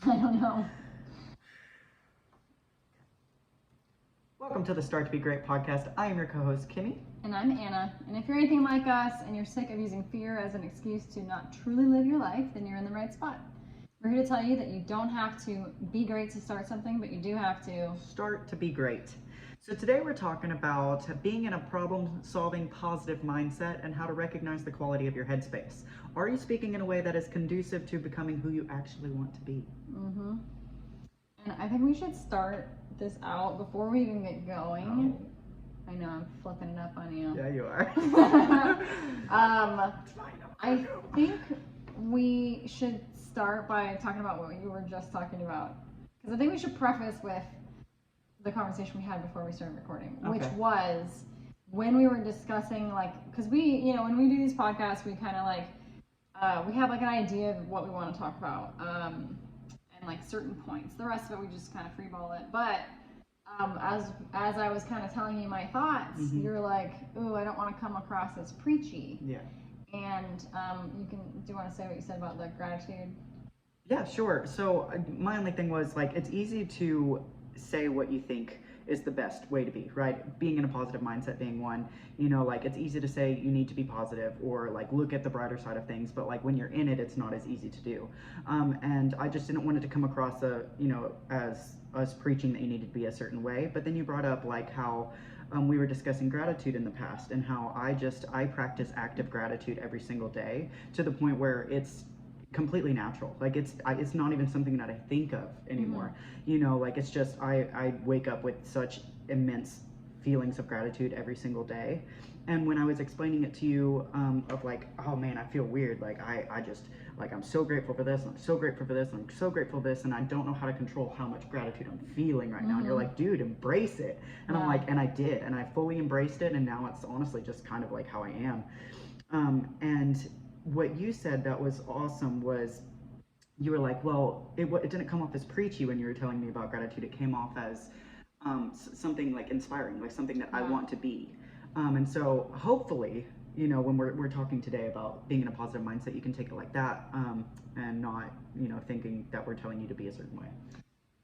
I don't know. Welcome to the Start to Be Great podcast. I am your co-host, Kimmy. And I'm Anna. And if you're anything like us and you're sick of using fear as an excuse to not truly live your life, then you're in the right spot. We're here to tell you that you don't have to be great to start something, but you do have to start to be great. So today we're talking about being in a problem-solving positive mindset and how to recognize the quality of your headspace. Are you speaking in a way that is conducive to becoming who you actually want to be? Mm-hmm. And I think we should start this out before we even get going. Oh. I know, I'm flipping it up on you. Yeah, you are. I think we should start by talking about what you were just talking about. Because I think we should preface with the conversation we had before we started recording, which was when we were discussing, because we, when we do these podcasts, we kind of we have an idea of what we want to talk about, and certain points. The rest of it, we just kind of freeball it. But as I was kind of telling you my thoughts, you're like, ooh, I don't want to come across as preachy. Yeah. And do you want to say what you said about the gratitude? Yeah, sure. So my only thing was, it's easy to say what you think is the best way to be, right? Being in a positive mindset being one, it's easy to say you need to be positive or look at the brighter side of things, but when you're in it, it's not as easy to do. And I just didn't want it to come across as us preaching that you need to be a certain way. But then you brought up how we were discussing gratitude in the past and how I practice active gratitude every single day to the point where it's completely natural. It's not even something that I think of anymore. It's just I wake up with such immense feelings of gratitude every single day. And when I was explaining it to you, of oh man, I feel weird. I just I'm so grateful for this, and I'm so grateful for this, and I'm so grateful for this, and I don't know how to control how much gratitude I'm feeling right now. And you're like, dude, embrace it. And I'm and I did, and I fully embraced it, and now it's honestly just kind of how I am. And what you said that was awesome was you were like, well, it didn't come off as preachy when you were telling me about gratitude. It came off as something inspiring, something that I want to be. And so hopefully, when we're talking today about being in a positive mindset, you can take it like that, and not, thinking that we're telling you to be a certain way.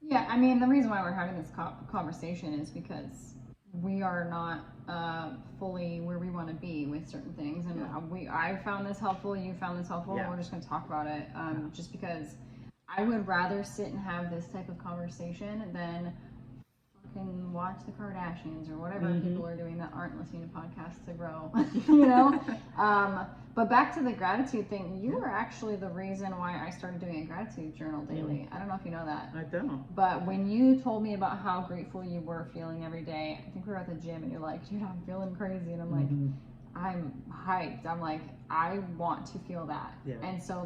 Yeah, I mean, the reason why we're having this conversation is because we are not fully where we want to be with certain things, and I found this helpful, you found this helpful, and we're just going to talk about it, just because I would rather sit and have this type of conversation than fucking watch the Kardashians or whatever people are doing that aren't listening to podcasts to grow, But back to the gratitude thing, you were actually the reason why I started doing a gratitude journal daily. I don't know if you know that. I don't. But when you told me about how grateful you were feeling every day, I think we were at the gym and you're like, dude, I'm feeling crazy. And I'm like, I'm hyped. I'm like, I want to feel that. Yeah. And so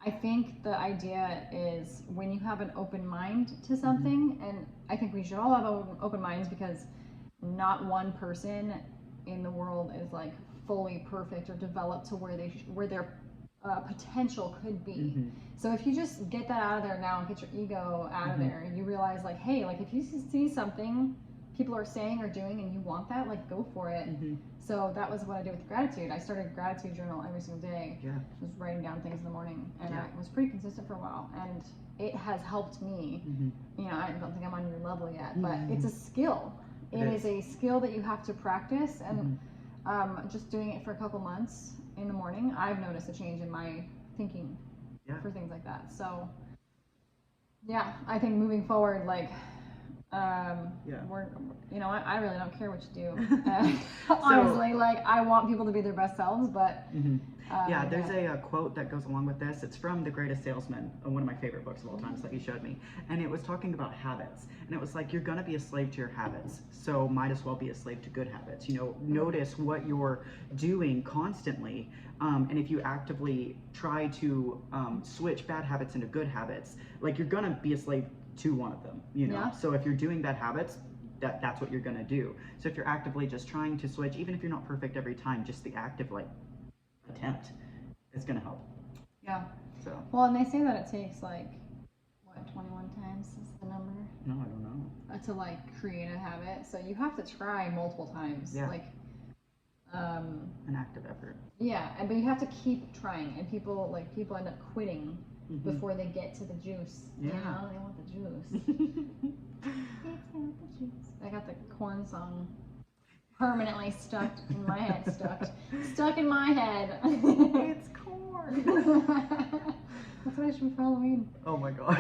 I think the idea is when you have an open mind to something, and I think we should all have open minds because not one person in the world is fully perfect or developed to where their potential could be. So if you just get that out of there now and get your ego out of there, and you realize hey, if you see something people are saying or doing and you want that, go for it. So that was what I did with gratitude. I started a gratitude journal every single day. I was writing down things in the morning, and I was pretty consistent for a while, and it has helped me. I don't think I'm on your level yet, but it's a skill. It is a skill that you have to practice, and just doing it for a couple months in the morning, I've noticed a change in my thinking for things like that. So I think moving forward, we're, I really don't care what you do. Honestly, I want people to be their best selves, but there's a quote that goes along with this. It's from The Greatest Salesman, one of my favorite books of all time that you showed me, and it was talking about habits, and it was you're gonna be a slave to your habits, so might as well be a slave to good habits. Notice what you're doing constantly, and if you actively try to switch bad habits into good habits, you're gonna be a slave to one of them, So if you're doing bad habits, that's what you're gonna do. So if you're actively just trying to switch, even if you're not perfect every time, just the active attempt is gonna help. Yeah. So. Well, and they say that it takes 21 times is the number. No, I don't know. To create a habit, so you have to try multiple times. Yeah. An active effort. Yeah, but you have to keep trying, and people end up quitting before they get to the juice. Yeah. You know, they want the juice. It's got the juice. I got the corn song permanently stuck in my head. Stuck in my head. It's corn. That's what I should be for Halloween. Oh my gosh.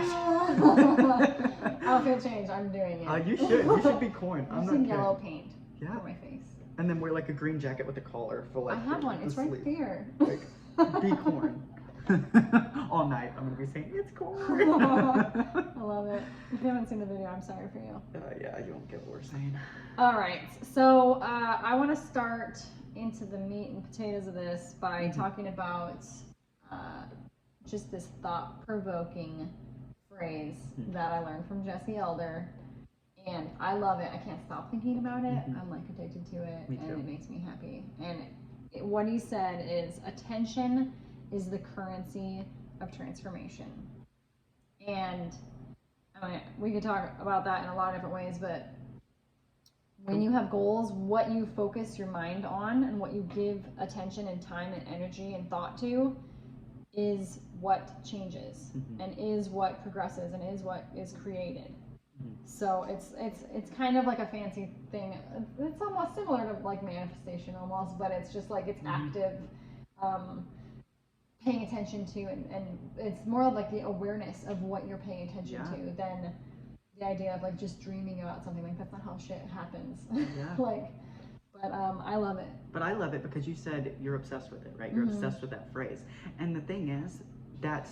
Outfit change. I'm doing it. You should. You should be corn. I'm not using kidding. yellow paint Yeah. for my face. And then wear like a green jacket with a collar for like. I have one. It's right there. Like, be corn. All night I'm gonna be saying it's corn. I love it. If you haven't seen the video, I'm sorry for you. Yeah, you won't get what we're saying. All right, so I want to start into the meat and potatoes of this by talking about just this thought-provoking phrase that I learned from Jesse Elder, and I love it. I can't stop thinking about it. I'm like addicted to it, and it makes me happy. And what he said is, attention is the currency of transformation. And I mean, we could talk about that in a lot of different ways, but when you have goals, what you focus your mind on and what you give attention and time and energy and thought to is what changes and is what progresses and is what is created. So it's kind of like a fancy thing. It's almost similar to like manifestation almost, but it's just like it's active paying attention to, and it's more of like the awareness of what you're paying attention to than the idea of like just dreaming about something. Like that's not how shit happens. But I love it. But I love it because you said you're obsessed with it, right? You're obsessed with that phrase. And the thing is, that's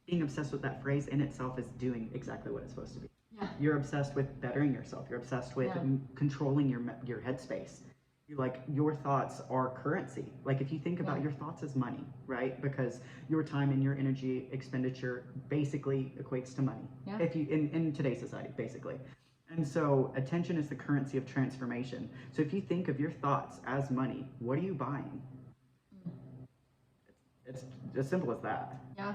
being obsessed with that phrase in itself is doing exactly what it's supposed to be. Yeah. You're obsessed with bettering yourself. You're obsessed with controlling your headspace. Your thoughts are currency. Like if you think about your thoughts as money, right? Because your time and your energy expenditure basically equates to money. Yeah. If you in today's society, basically. And so attention is the currency of transformation. So if you think of your thoughts as money, what are you buying? It's as simple as that. Yeah.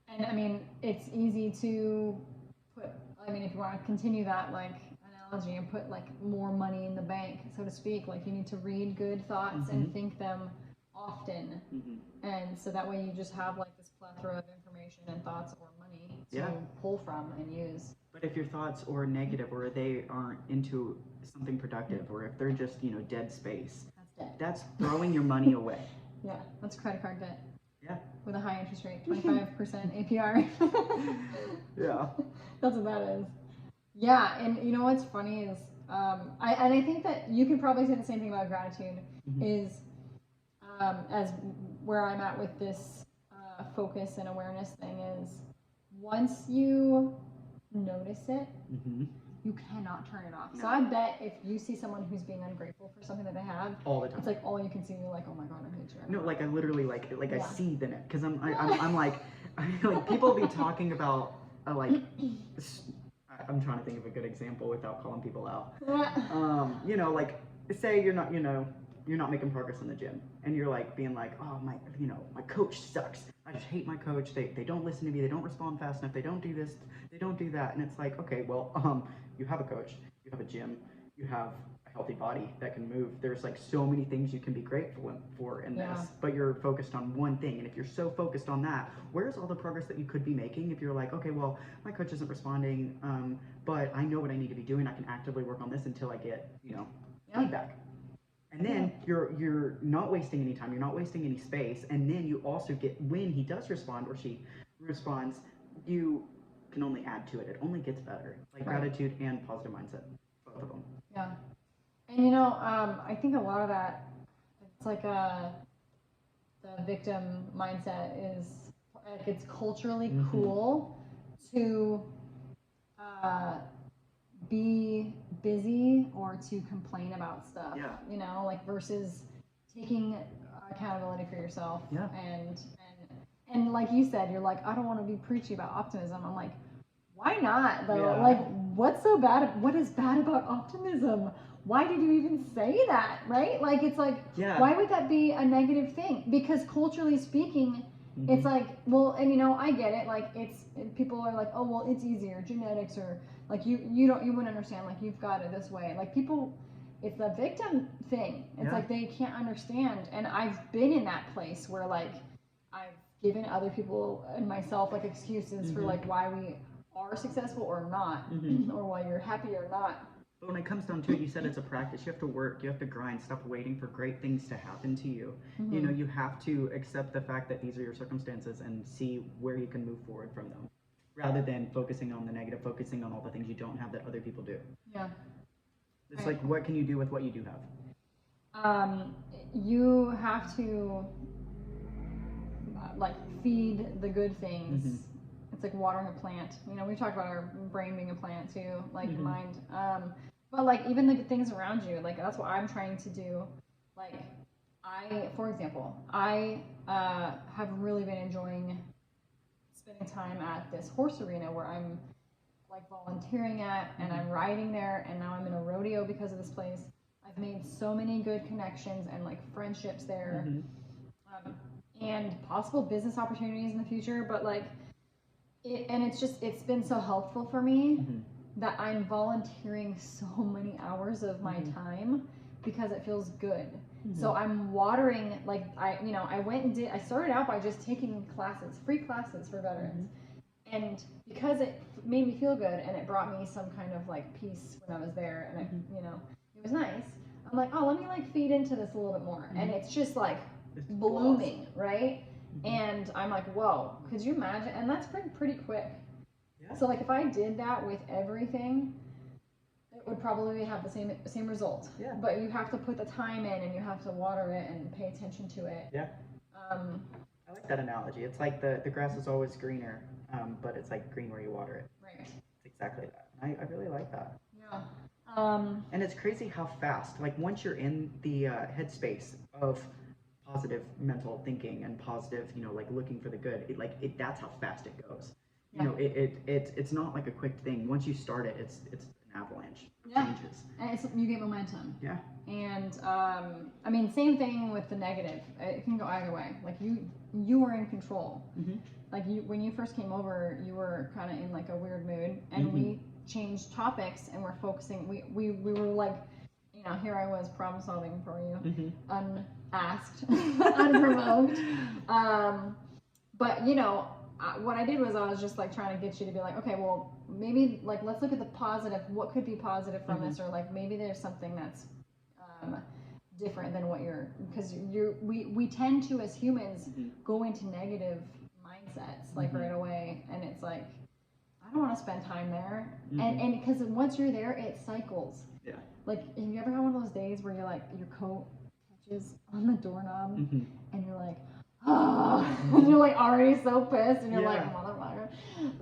And I mean, it's easy to put, I mean, if you want to continue that like analogy and put like more money in the bank, so to speak, like you need to read good thoughts and think them often. And so that way you just have like this plethora of information and thoughts or money to pull from and use. But if your thoughts are negative or they aren't into something productive or if they're just, dead space, that's throwing your money away. Yeah, that's credit card debt. Yeah. With a high interest rate, 25% APR. Yeah. That's what that is. Yeah, and you know what's funny is, I think that you can probably say the same thing about gratitude, is as where I'm at with this focus and awareness thing is, once you notice it, you cannot turn it off. No. So I bet if you see someone who's being ungrateful for something that they have all the time, it's like all you can see. You're like, oh my god, I hate you. No, like I literally like I see them because I'm like people be talking about like I'm trying to think of a good example without calling people out. Like say you're not making progress in the gym and you're like being like, oh my coach sucks. I just hate my coach. They don't listen to me. They don't respond fast enough. They don't do this. They don't do that. And it's like, okay, well, you have a coach. You have a gym. You have a healthy body that can move. There's like so many things you can be grateful for in this, but you're focused on one thing. And if you're so focused on that, where's all the progress that you could be making? If you're like, okay, well, my coach isn't responding, but I know what I need to be doing. I can actively work on this until I get, feedback. And then you're not wasting any time, you're not wasting any space, and then you also get, when he does respond or she responds, you can only add to it. It only gets better. Like gratitude and positive mindset, both of them. Yeah. And I think a lot of that, it's like the victim mindset is, like it's culturally cool to be busy or to complain about stuff, like versus taking accountability for yourself. Yeah. And like you said, you're like, I don't want to be preachy about optimism. I'm like, why not though? Yeah. Like, what's so bad? What is bad about optimism? Why did you even say that? Right? Like, it's like, why would that be a negative thing? Because culturally speaking, it's like, well, and I get it. Like, people are like, oh, well, it's easier, genetics, or like you wouldn't understand. Like, you've got it this way. Like, people, it's the victim thing. It's like they can't understand. And I've been in that place where like I've given other people and myself like excuses for like why we are successful or not, or why you're happy or not. But when it comes down to it, you said it's a practice. You have to work, you have to grind, stop waiting for great things to happen to you. You know, you have to accept the fact that these are your circumstances and see where you can move forward from them, rather than focusing on the negative, focusing on all the things you don't have that other people do. Yeah. It's like, what can you do with what you do have? You have to like feed the good things. It's like watering a plant. You know, we talked about our brain being a plant too, like your mind. But like even the things around you, like that's what I'm trying to do. Like for example, I have really been enjoying spending time at this horse arena where I'm like volunteering at, and I'm riding there, and now I'm in a rodeo because of this place. I've made so many good connections and like friendships there, and possible business opportunities in the future. But like, it's been so helpful for me that I'm volunteering so many hours of my time because it feels good. So I'm watering, like I started out by just taking classes, free classes for veterans. And because it made me feel good and it brought me some kind of like peace when I was there, and it was nice. I'm like, oh, let me like feed into this a little bit more. And it's just like blooming, right? And I'm like, whoa, could you imagine? And that's pretty quick. Yeah. So like if I did that with everything, it would probably have the same result. Yeah. But you have to put the time in, and you have to water it and pay attention to it. Yeah. I like that analogy. It's like the grass is always greener, but it's like green where you water it. Right. It's exactly that. I really like that. Yeah. And it's crazy how fast, like once you're in the headspace of positive mental thinking and positive, like looking for the good, that's how fast it goes. Yeah. You know, it's not like a quick thing. Once you start it, it's an avalanche of changes. And you get momentum. Yeah. And I mean, same thing with the negative. It can go either way. Like you were in control. Like when you first came over, you were kind of in like a weird mood, and we changed topics, and we're focusing. We were like, here I was problem solving for you, unasked, unprovoked. But what I did was I was just like trying to get you to be like, okay, well maybe like let's look at the positive. What could be positive from this, or like maybe there's something that's different than what because we tend to as humans go into negative mindsets like right away, and it's like I don't want to spend time there, and because once you're there it cycles. Yeah. Like, have you ever had one of those days where you're like your coat touches on the doorknob and you're like, and you're like already so pissed, and you're like, motherfucker,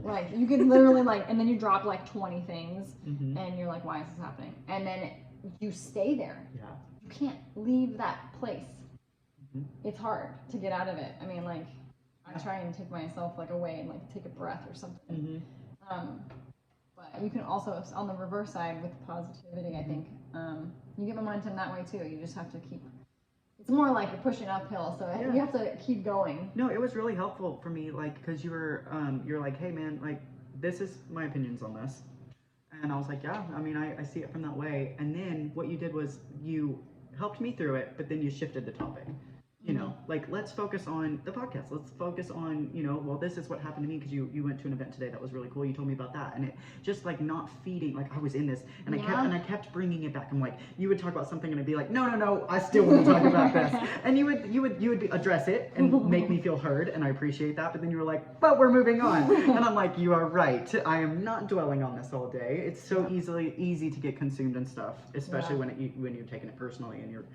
like you could literally like, and then you drop like 20 things and you're like, why is this happening? And then you stay there. Yeah. You can't leave that place. It's hard to get out of it. I mean, like I try and take myself like away and like take a breath or something. But you can also, on the reverse side with positivity, I think you get momentum that way too. You just have to keep. It's more like you're pushing uphill, so you have to keep going. No, it was really helpful for me, like because you're like, hey man, like this is my opinions on this. And I was like, yeah, I mean, I see it from that way. And then what you did was you helped me through it, but then you shifted the topic. Like let's focus on the podcast. Let's focus on, well, this is what happened to me because you went to an event today that was really cool. You told me about that, and it just like not feeding. Like I was in this, and I kept bringing it back. I'm like, you would talk about something, and I'd be like, no, I still want to talk about this. And you would address it and make me feel heard, and I appreciate that. But then you were like, but we're moving on, and I'm like, you are right. I am not dwelling on this all day. It's so easy to get consumed in stuff, especially when you're taking it personally, and you're,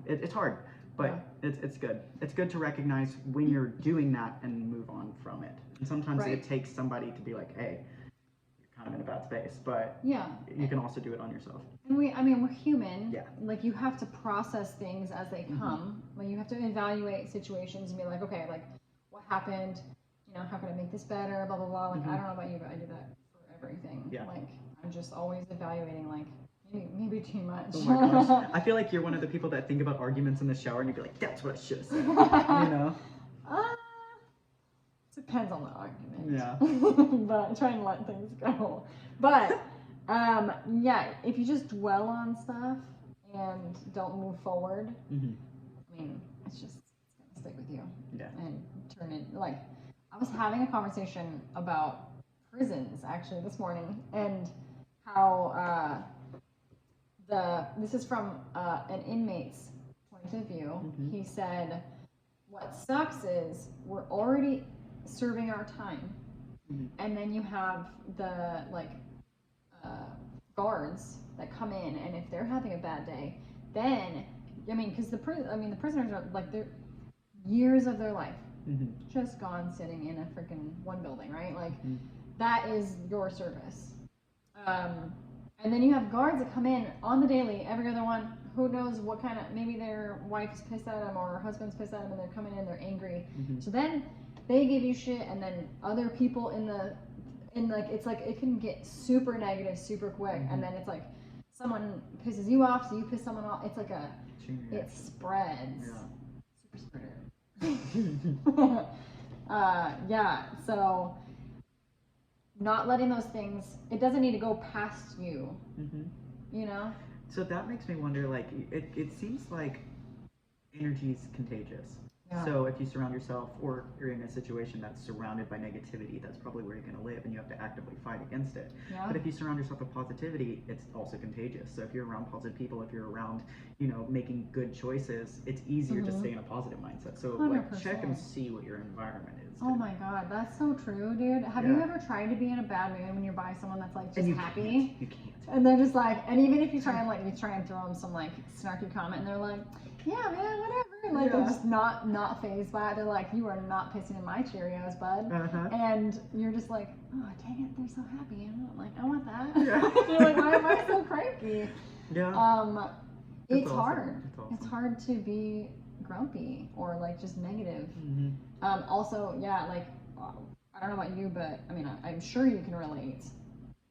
it's hard. But it's good. It's good to recognize when you're doing that and move on from it. And sometimes it takes somebody to be like, hey, you're kind of in a bad space. But you can also do it on yourself. And we're human. Yeah. Like you have to process things as they come. Like you have to evaluate situations and be like, okay, like what happened? How can I make this better? Blah blah blah. Like I don't know about you, but I do that for everything. Yeah. Like I'm just always evaluating like. Maybe too much. Oh my gosh. I feel like you're one of the people that think about arguments in the shower and you'd be like, that's what I should have said. Depends on the argument. Yeah. But trying to let things go. But, if you just dwell on stuff and don't move forward, I mean, it's going to stick with you. Yeah. And in, like, I was having a conversation about prisons actually this morning, and how this is from an inmate's point of view. He said, what sucks is we're already serving our time, and then you have the guards that come in, and if they're having a bad day, then because the prisoners are like, they're years of their life just gone sitting in a freaking one building, right? Like that is your service. And then you have guards that come in on the daily, every other one. Who knows what kind of, maybe their wife's pissed at them or her husband's pissed at them, and they're coming in, they're angry. So then they give you shit, and then other people it's like it can get super negative super quick, and then it's like someone pisses you off, so you piss someone off. It's like it spreads. Super spreader. So not letting those things, it doesn't need to go past you, you know? So that makes me wonder, like, it seems like energy is contagious. Yeah. So if you surround yourself, or you're in a situation that's surrounded by negativity, that's probably where you're going to live, and you have to actively fight against it. Yeah. But if you surround yourself with positivity, it's also contagious. So if you're around positive people, if you're around, making good choices, it's easier to stay in a positive mindset. So 100%. Like, check and see what your environment is. Oh my God, that's so true, dude. Have you ever tried to be in a bad mood when you're by someone that's like just happy? You can't. And they're just like, and even if you try and throw them some like snarky comment, and they're like, yeah, man, whatever. Like they're just not fazed by it. They're like, you are not pissing in my Cheerios, bud. And you're just like, oh dang it, they're so happy. And I'm like, I want that. Yeah. You're like, why am I so cranky? Yeah. It's awesome. Hard. It's hard to be grumpy or like just negative. Also, like, I don't know about you, but I mean, I'm sure you can relate.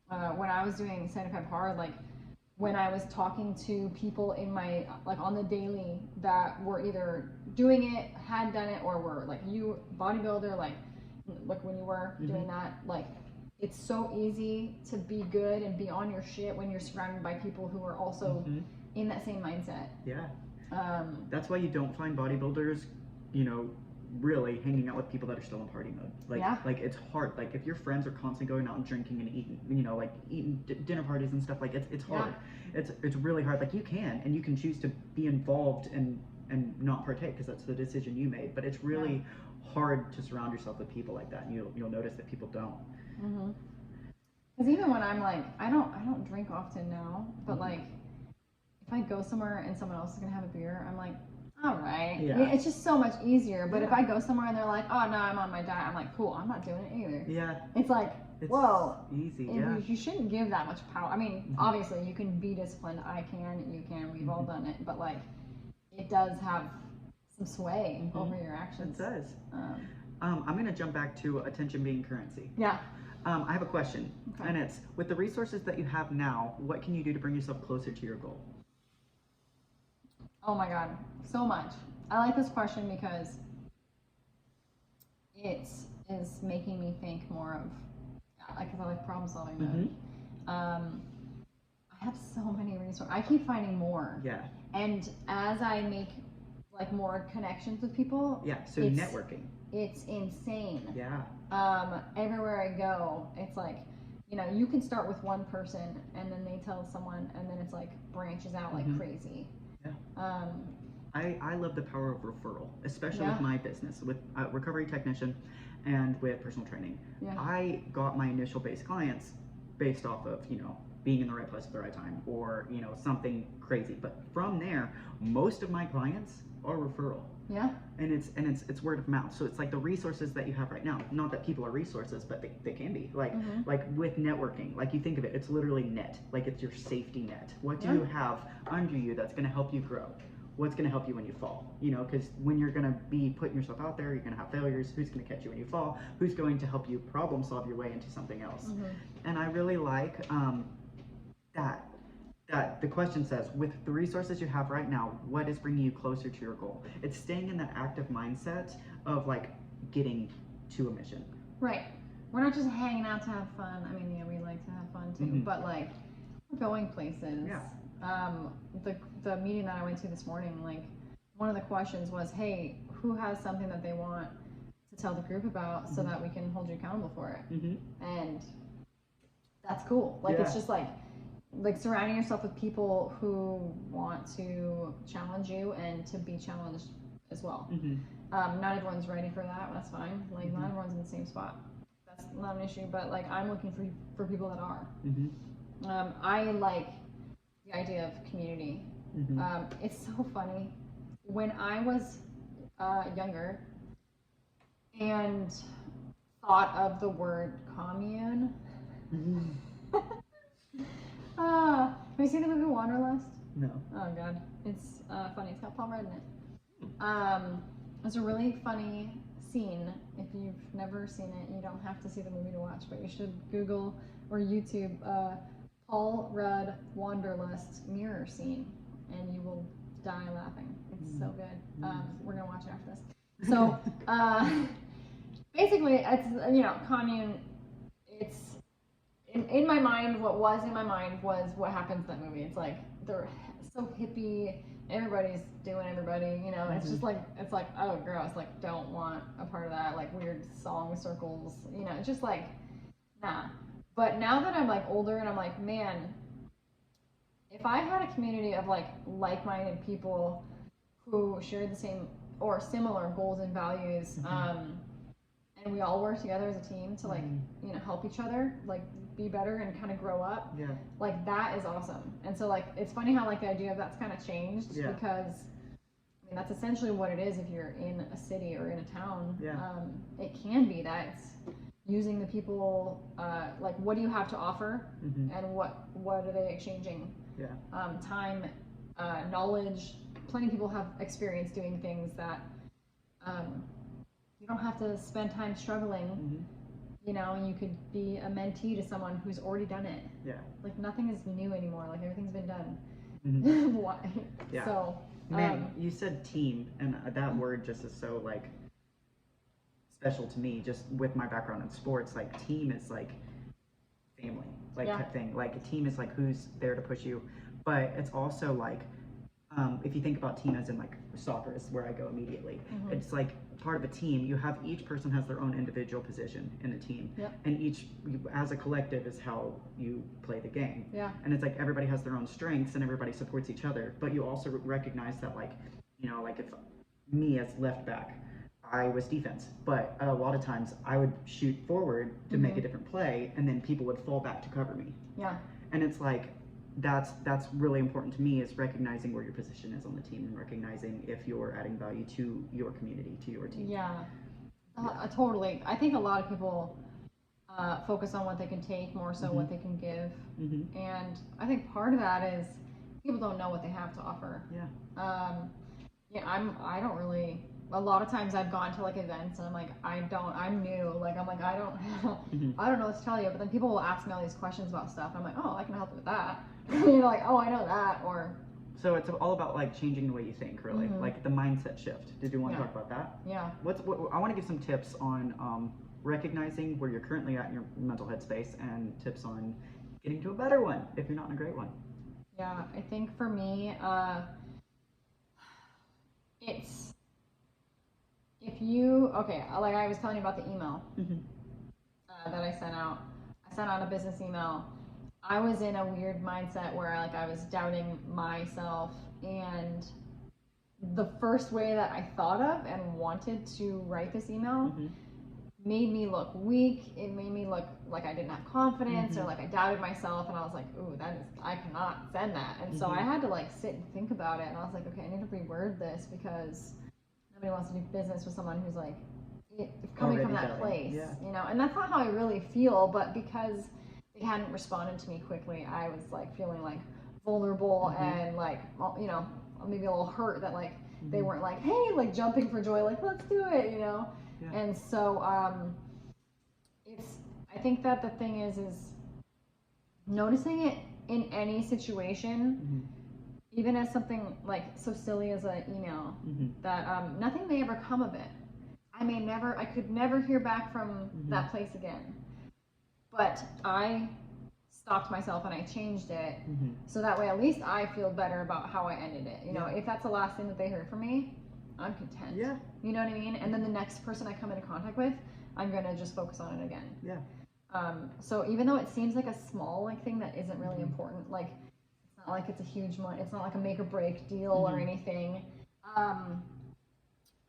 When I was doing 75 Hard, like, when I was talking to people in my, like, on the daily that were either doing it, had done it, or were like, you bodybuilder, like when you were doing that, like, it's so easy to be good and be on your shit when you're surrounded by people who are also in that same mindset. Yeah. That's why you don't find bodybuilders, really hanging out with people that are still in party mode. Like it's hard. Like if your friends are constantly going out and drinking and eating, like eating dinner parties and stuff, like it's hard. Yeah. It's really hard. Like you can choose to be involved and not partake because that's the decision you made. But it's really hard to surround yourself with people like that, and you'll notice that people don't. Because even when I'm like, I don't drink often now, but like if I go somewhere and someone else is gonna have a beer, I'm like, all right. Yeah. It's just so much easier. But if I go somewhere and they're like, oh, no, I'm on my diet, I'm like, cool, I'm not doing it either. Yeah. It's like, whoa. Easy, You shouldn't give that much power. I mean, obviously, you can be disciplined. I can, you can, we've all done it. But, like, it does have some sway over your actions. It does. I'm going to jump back to attention being currency. Yeah. I have a question. Okay. And it's, with the resources that you have now, what can you do to bring yourself closer to your goal? Oh my God, so much. I like this question because it is making me think more of, because I like problem solving mode. I have so many resources. I keep finding more. Yeah. And as I make like more connections with people. Yeah, so networking. It's insane. Yeah. Everywhere I go, it's like, you can start with one person and then they tell someone and then it's like branches out like crazy. Yeah. I love the power of referral, especially with my business, with recovery technician and with personal training. Yeah. I got my initial base clients based off of, being in the right place at the right time or, something crazy. But from there, most of my clients are referral. Yeah. And it's word of mouth. So it's like the resources that you have right now. Not that people are resources, but they can be. Like with networking, like you think of it, it's literally net. Like it's your safety net. What do you have under you that's going to help you grow? What's going to help you when you fall? Because when you're going to be putting yourself out there, you're going to have failures. Who's going to catch you when you fall? Who's going to help you problem solve your way into something else? And I really like that the question says, with the resources you have right now, what is bringing you closer to your goal? It's staying in that active mindset of like getting to a mission. Right. We're not just hanging out to have fun. I mean, we like to have fun too, but like we're going places. Yeah. The meeting that I went to this morning, like one of the questions was, hey, who has something that they want to tell the group about so that we can hold you accountable for it. And that's cool. Like it's just like surrounding yourself with people who want to challenge you and to be challenged as well. Not everyone's ready for that. That's fine. Like not everyone's in the same spot. That's not an issue. But like I'm looking for people that are. I like the idea of community. It's so funny. When I was younger and thought of the word commune. Have you seen the movie Wanderlust? No. Oh god, it's funny. It's got Paul Rudd in it. It's a really funny scene. If you've never seen it, you don't have to see the movie to watch, but you should Google or YouTube Paul Rudd Wanderlust mirror scene, and you will die laughing. It's so good. We're gonna watch it after this. So basically, it's commune. It's in my mind. What was in my mind was what happens in that movie. It's like they're so hippie. Everybody's doing everybody. It's just like oh gross. Like don't want a part of that. Like weird song circles. It's just like nah. But now that I'm like older and I'm like, man, if I had a community of like-minded people who share the same or similar goals and values, and we all work together as a team to help each other be better and kind of grow up. Yeah. Like that is awesome. And so it's funny how the idea of that's kind of changed because that's essentially what it is if you're in a city or in a town. Yeah. It can be that it's using the people what do you have to offer and what are they exchanging? Yeah. Time, knowledge. Plenty of people have experience doing things that you don't have to spend time struggling. And you could be a mentee to someone who's already done it. Yeah. Like nothing is new anymore. Like everything's been done. Yeah. So. Man, you said team, and that word just is so special to me. Just with my background in sports, team is family, type thing. Like a team is who's there to push you, but it's also if you think about team as in soccer is where I go immediately. It's part of a team. You have each person has their own individual position in the team, and each as a collective is how you play the game. Yeah. And it's everybody has their own strengths and everybody supports each other. But you also recognize that if me as left back, I was defense, but a lot of times I would shoot forward to make a different play, and then people would fall back to cover me. Yeah. And it's that's really important to me, is recognizing where your position is on the team and recognizing if you're adding value to your community, to your team. Yeah. Totally. I think a lot of people focus on what they can take more so what they can give. And I think part of that is people don't know what they have to offer. Yeah. I don't really. A lot of times I've gone to events and I'm new. I don't know what to tell you. But then people will ask me all these questions about stuff. And I'm like, oh, I can help you with that. Oh, I know that. Or. So it's all about changing the way you think, really, the mindset shift. Did you want to talk about that? Yeah. I want to give some tips on recognizing where you're currently at in your mental headspace, and tips on getting to a better one if you're not in a great one. Yeah, I think for me, it's. If you, I was telling you about the email that I sent out. I sent out a business email. I was in a weird mindset where I was doubting myself, and the first way that I thought of and wanted to write this email made me look weak. It made me look like I didn't have confidence or I doubted myself, and I was like, ooh, I cannot send that. And so I had to sit and think about it, and I was like, okay, I need to reword this because nobody wants to do business with someone who's coming already from that place, and that's not how I really feel, but because they hadn't responded to me quickly, I was feeling vulnerable and maybe a little hurt that they weren't hey, jumping for joy, let's do it, Yeah. And so I think that the thing is noticing it in any situation, even as something so silly as an email, that nothing may ever come of it. I could never hear back from that place again. But I stopped myself and I changed it, so that way at least I feel better about how I ended it. If that's the last thing that they heard from me, I'm content. Yeah. You know what I mean? And then the next person I come into contact with, I'm gonna just focus on it again. Yeah. So even though it seems like a small like thing that isn't really important, like it's not like it's a huge one, it's not like a make or break deal or anything.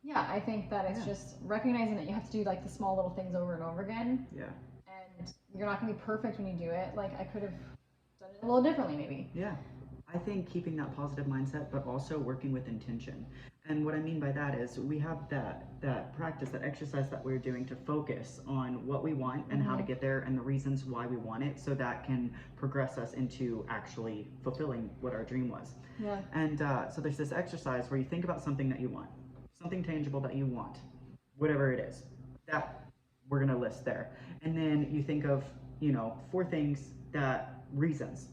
Yeah, I think that it's just recognizing that you have to do like the small little things over and over again. Yeah. And you're not gonna be perfect when you do it. Like I could have done it a little differently maybe. Yeah. I think keeping that positive mindset, but also working with intention. And what I mean by that is we have that practice, that exercise that we're doing to focus on what we want and how to get there and the reasons why we want it, so that can progress us into actually fulfilling what our dream was. Yeah. And so there's this exercise where you think about something that you want, something tangible that you want, whatever it is, that we're gonna list there. And then you think of, 4 things reasons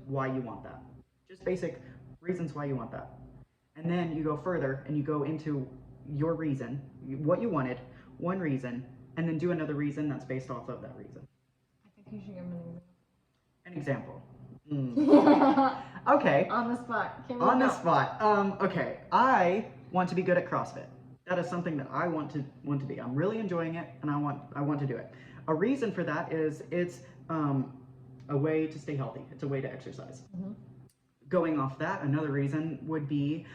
why you want that. Just basic reasons why you want that. And then you go further and you go into your reason, what you wanted, one reason, and then do another reason that's based off of that reason. I think you should give me An example. Okay. On the spot. On the spot. Okay. I want to be good at CrossFit. That is something that I want to be. I'm really enjoying it, and I want to do it. A reason for that is it's a way to stay healthy. It's a way to exercise. Going off that, another reason would be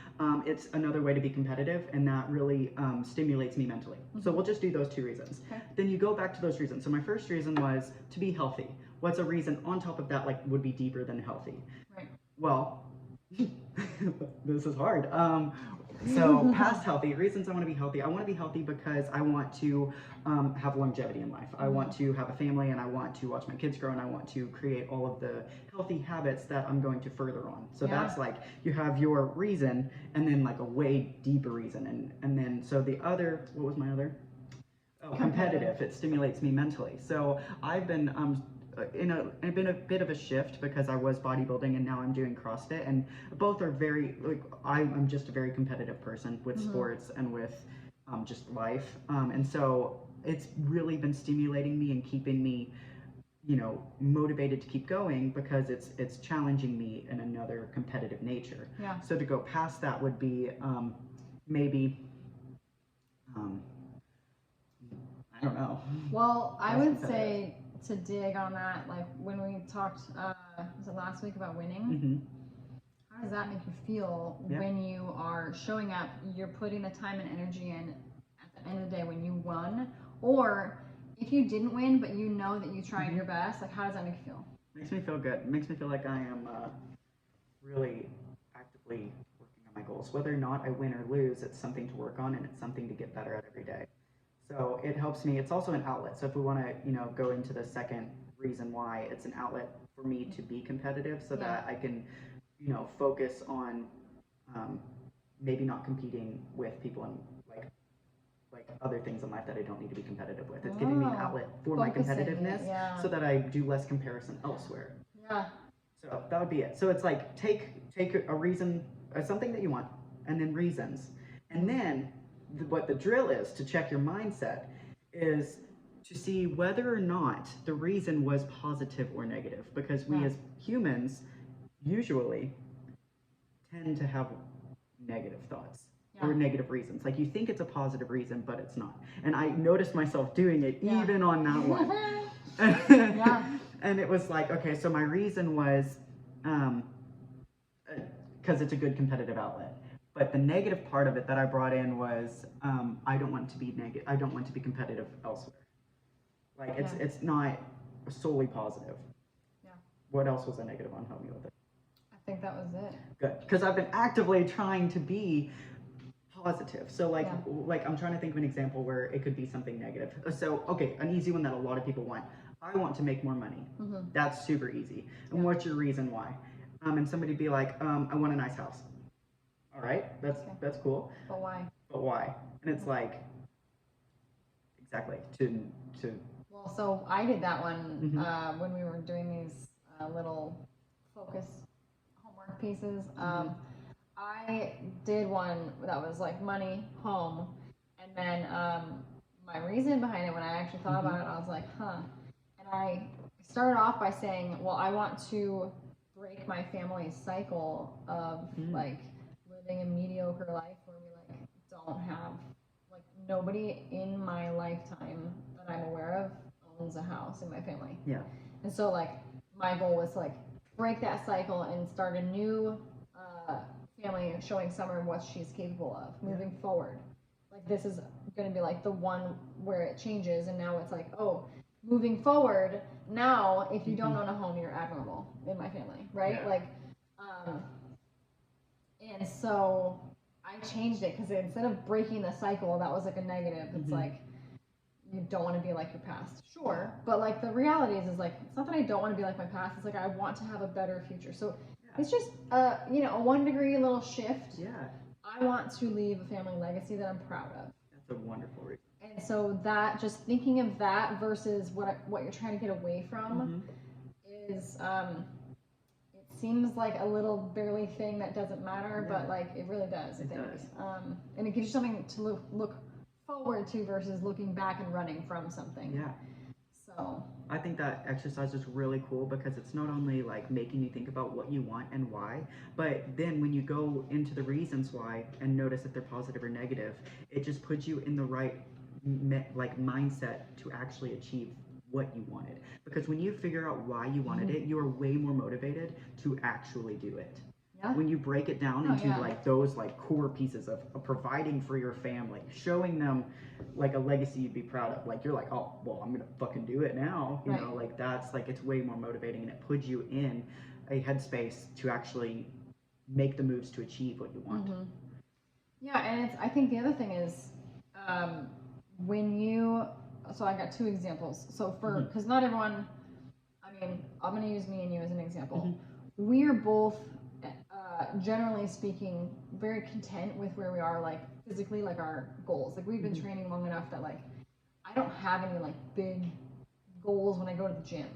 it's another way to be competitive, and that really stimulates me mentally. So we'll just do those 2 reasons. Okay. Then you go back to those reasons. So my first reason was to be healthy. What's a reason on top of that would be deeper than healthy? Right. Well, this is hard. So past healthy, reasons I want to be healthy. I want to be healthy because I want to have longevity in life. I want to have a family, and I want to watch my kids grow, and I want to create all of the healthy habits that I'm going to further on. So that's like, you have your reason, and then like a way deeper reason. And then, so the other, what was my other? Oh, competitive. It stimulates me mentally. So I've been I've been a bit of a shift because I was bodybuilding and now I'm doing CrossFit, and both are very, like, I'm just a very competitive person with sports and with just life, and so it's really been stimulating me and keeping me, motivated to keep going, because it's challenging me in another competitive nature. Yeah. So to go past that would be maybe I don't know. Well, I would say, to dig on that, like when we talked, was it last week, about winning? How does that make you feel when you are showing up, you're putting the time and energy in at the end of the day when you won? Or if you didn't win, but you know that you tried your best, like how does that make you feel? Makes me feel good. It makes me feel like I am really actively working on my goals. Whether or not I win or lose, it's something to work on, and it's something to get better at every day. So it helps me. It's also an outlet. So if we want to, go into the second reason why, it's an outlet for me to be competitive, so that I can, focus on maybe not competing with people and like other things in life that I don't need to be competitive with. It's giving me an outlet for my competitiveness, so that I do less comparison elsewhere. Yeah. So that would be it. So it's like take a reason, something that you want, and then reasons, and then what the drill is to check your mindset is to see whether or not the reason was positive or negative, because we as humans usually tend to have negative thoughts or negative reasons. Like, you think it's a positive reason, but it's not. And I noticed myself doing it even on that one. And it was like, okay, so my reason was because it's a good competitive outlet. But the negative part of it that I brought in was I don't want to be negative. I don't want to be competitive elsewhere. Like, it's not solely positive. Yeah. What else was I negative on? Help me with it. I think that was it. Good, because I've been actively trying to be positive. So like I'm trying to think of an example where it could be something negative. So okay, an easy one that a lot of people want. I want to make more money. That's super easy. And what's your reason why? And somebody be like, I want a nice house. All right, that's cool. But why? But why? And it's like, exactly, to. Well, so I did that one when we were doing these little focus homework pieces. I did one that was like money, home, and then my reason behind it, when I actually thought about it, I was like, and I started off by saying, well, I want to break my family's cycle of like living a mediocre life where we like don't don't have, like, nobody in my lifetime that I'm aware of owns a house in my family. Yeah. And so, like, my goal was to, like, break that cycle and start a new family, showing Summer what she's capable of moving forward. Like, this is going to be, like, the one where it changes, and now it's like, oh, moving forward, now, if you don't own a home, you're abnormal in my family, right? Yeah. Like, and so I changed it, because instead of breaking the cycle, that was like a negative. It's like, you don't want to be like your past. Sure. But like, the reality is like, it's not that I don't want to be like my past. It's like, I want to have a better future. So it's just, a 1 degree little shift. Yeah. I want to leave a family legacy that I'm proud of. That's a wonderful reason. And so that, just thinking of that versus what you're trying to get away from is, it seems like a little barely thing that doesn't matter, but like, it really does. It does. And it gives you something to look forward to versus looking back and running from something. Yeah. So I think that exercise is really cool, because it's not only like making you think about what you want and why, but then when you go into the reasons why and notice if they're positive or negative, it just puts you in the right mindset to actually achieve what you wanted. Because when you figure out why you wanted it, you are way more motivated to actually do it. Yeah. When you break it down into like those like core pieces of providing for your family, showing them like a legacy you'd be proud of, like, you're like, oh, well, I'm gonna fucking do it now, you know, like, that's like, it's way more motivating, and it puts you in a headspace to actually make the moves to achieve what you want. Yeah, and I think the other thing is, so I got two examples. So because not everyone, I mean, I'm going to use me and you as an example. We are both, generally speaking, very content with where we are, like, physically, like, our goals. Like, we've been training long enough that, like, I don't have any, like, big goals when I go to the gym.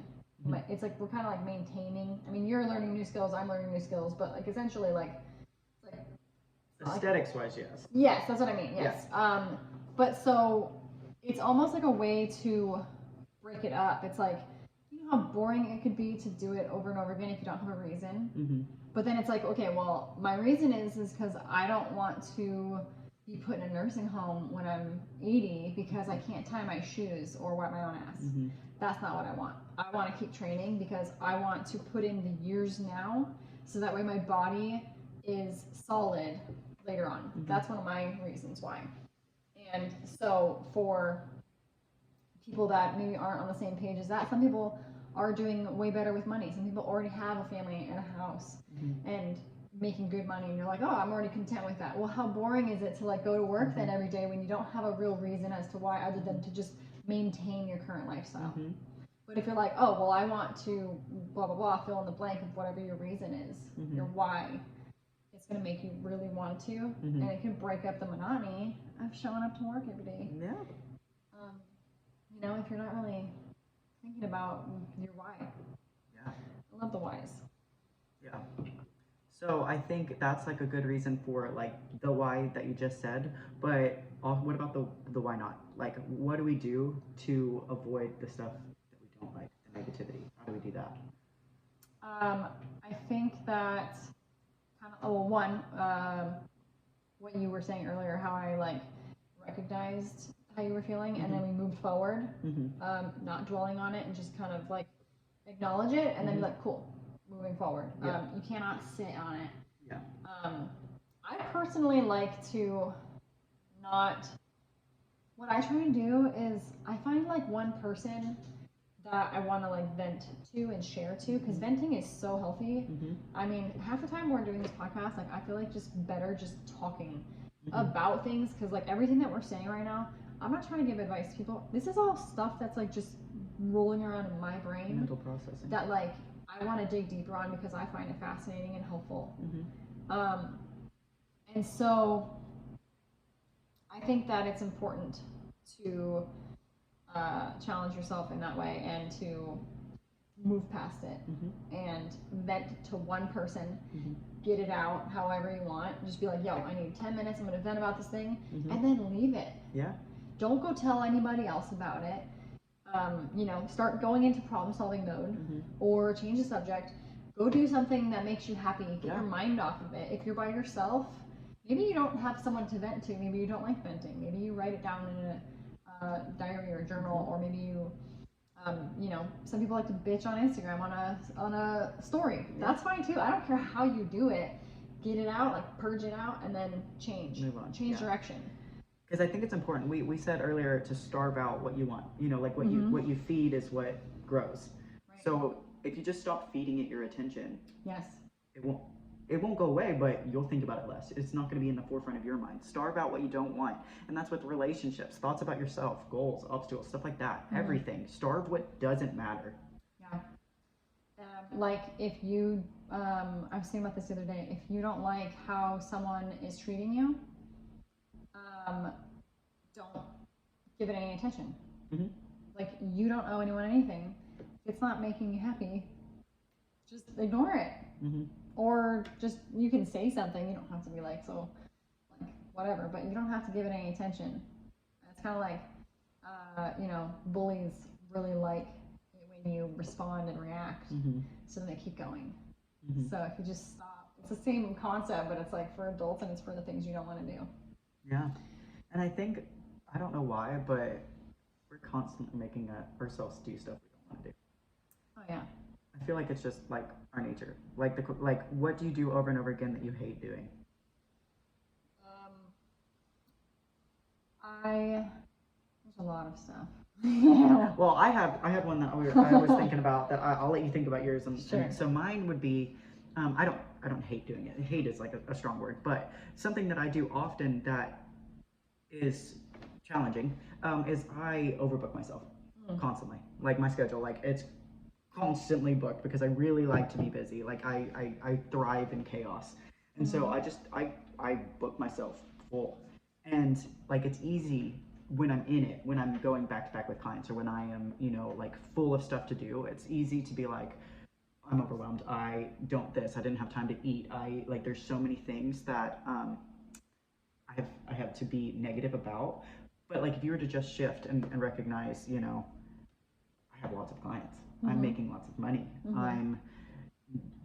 It's like, we're kind of, like, maintaining. I mean, you're learning new skills, I'm learning new skills, but, like, essentially, like, it's like, aesthetics-wise, yes. Yes, that's what I mean, yes. Yeah. But so, it's almost like a way to break it up. It's like, you know how boring it could be to do it over and over again if you don't have a reason? But then it's like, okay, well, my reason is because I don't want to be put in a nursing home when I'm 80 because I can't tie my shoes or wipe my own ass. That's not what I want. I want to keep training because I want to put in the years now, so that way my body is solid later on. That's one of my reasons why. And so for people that maybe aren't on the same page as that, some people are doing way better with money. Some people already have a family and a house and making good money, and you're like, oh, I'm already content with that. Well, how boring is it to, like, go to work then every day when you don't have a real reason as to why, other than to just maintain your current lifestyle? But if you're like, oh, well, I want to blah blah blah, fill in the blank of whatever your reason is, your why, it's going to make you really want to, and it can break up the monotony of showing up to work every day. Yeah. You know, if you're not really thinking about your why. Yeah. I love the whys. Yeah. So I think that's like a good reason for like the why that you just said, but what about the why not? Like, what do we do to avoid the stuff that we don't like, the negativity? How do we do that? I think that what you were saying earlier, how I like recognized how you were feeling, and then we moved forward, not dwelling on it, and just kind of like acknowledge it, and then be like, cool, moving forward. You cannot sit on it. Yeah. I personally like to not. What I try to do is I find like one person that I want to like vent to and share to, because venting is so healthy. I mean, half the time we're doing this podcast, like, I feel like just better just talking about things, because like everything that we're saying right now, I'm not trying to give advice to people. This is all stuff that's like just rolling around in my brain. Mental processing. That like I want to dig deeper on because I find it fascinating and helpful. And so I think that it's important to challenge yourself in that way and to move past it and vent to one person, get it out however you want. Just be like, yo, I need 10 minutes, I'm going to vent about this thing, and then leave it. Yeah. Don't go tell anybody else about it. You know, start going into problem solving mode or change the subject. Go do something that makes you happy. Get your mind off of it. If you're by yourself, Maybe you don't have someone to vent to. Maybe you don't like venting. Maybe you write it down in a diary or journal, or maybe you, you know, some people like to bitch on Instagram on a story. Yeah. That's fine too. I don't care how you do it. Get it out, like purge it out, and then change. Move on. Change direction. Because I think it's important. We said earlier to starve out what you want. You know, like what you feed is what grows. Right. So if you just stop feeding it your attention, yes, it won't go away, but you'll think about it less. It's not going to be in the forefront of your mind. Starve out what you don't want. And that's with relationships, thoughts about yourself, goals, obstacles, stuff like that. Everything. Starve what doesn't matter. Yeah. Like if you, I was thinking about this the other day, if you don't like how someone is treating you, don't give it any attention. Like you don't owe anyone anything. If it's not making you happy, just ignore it. Or just, you can say something, you don't have to be like, so, like, whatever, but you don't have to give it any attention. It's kind of like, you know, bullies really like it when you respond and react, so they keep going. So if you just stop, it's the same concept, but it's like for adults and it's for the things you don't want to do. Yeah. And I think, I don't know why, but we're constantly making ourselves do stuff we don't want to do. Oh, yeah. I feel like it's just like our nature. Like what do you do over and over again that you hate doing? There's a lot of stuff. Well, I had one that I was thinking about that I'll let you think about yours. And so mine would be, I don't hate doing it. Hate is like a strong word, but something that I do often that is challenging is I overbook myself constantly. Like my schedule, like it's constantly booked because I really like to be busy. Like I thrive in chaos. And so I book myself full. And like it's easy when I'm in it, when I'm going back to back with clients or when I am, you know, like full of stuff to do, it's easy to be like, I'm overwhelmed. I didn't have time to eat. There's so many things that I have to be negative about. But like if you were to just shift and recognize, you know, I have lots of clients. I'm making lots of money. I'm,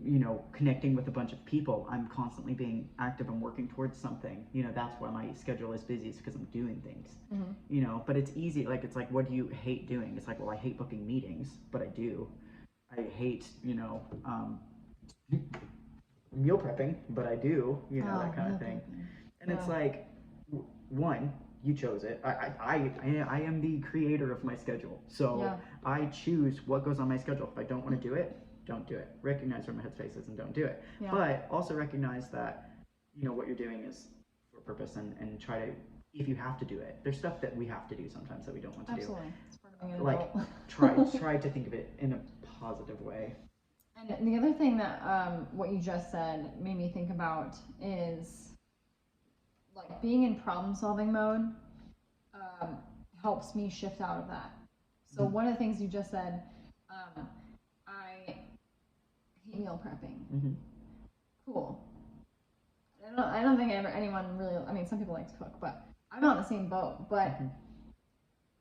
you know, connecting with a bunch of people. I'm constantly being active and working towards something. You know, that's why my schedule is busy, is because I'm doing things. You know, but it's easy. Like, it's like, what do you hate doing? It's like, well, I hate booking meetings, but I do. I hate, you know, meal prepping, but I do, you know, that kind of thing. And it's like, one, you chose it. I am the creator of my schedule. So I choose what goes on my schedule. If I don't want to do it, don't do it. Recognize where my headspace is and don't do it. But also recognize that, you know, what you're doing is for a purpose and try to, if you have to do it. There's stuff that we have to do sometimes that we don't want to do. It's part of being an like adult. try to think of it in a positive way. And the other thing that what you just said made me think about is like being in problem solving mode helps me shift out of that. So one of the things you just said, I hate meal prepping. Cool. I don't think anyone really, I mean, some people like to cook, but I'm on the same boat. But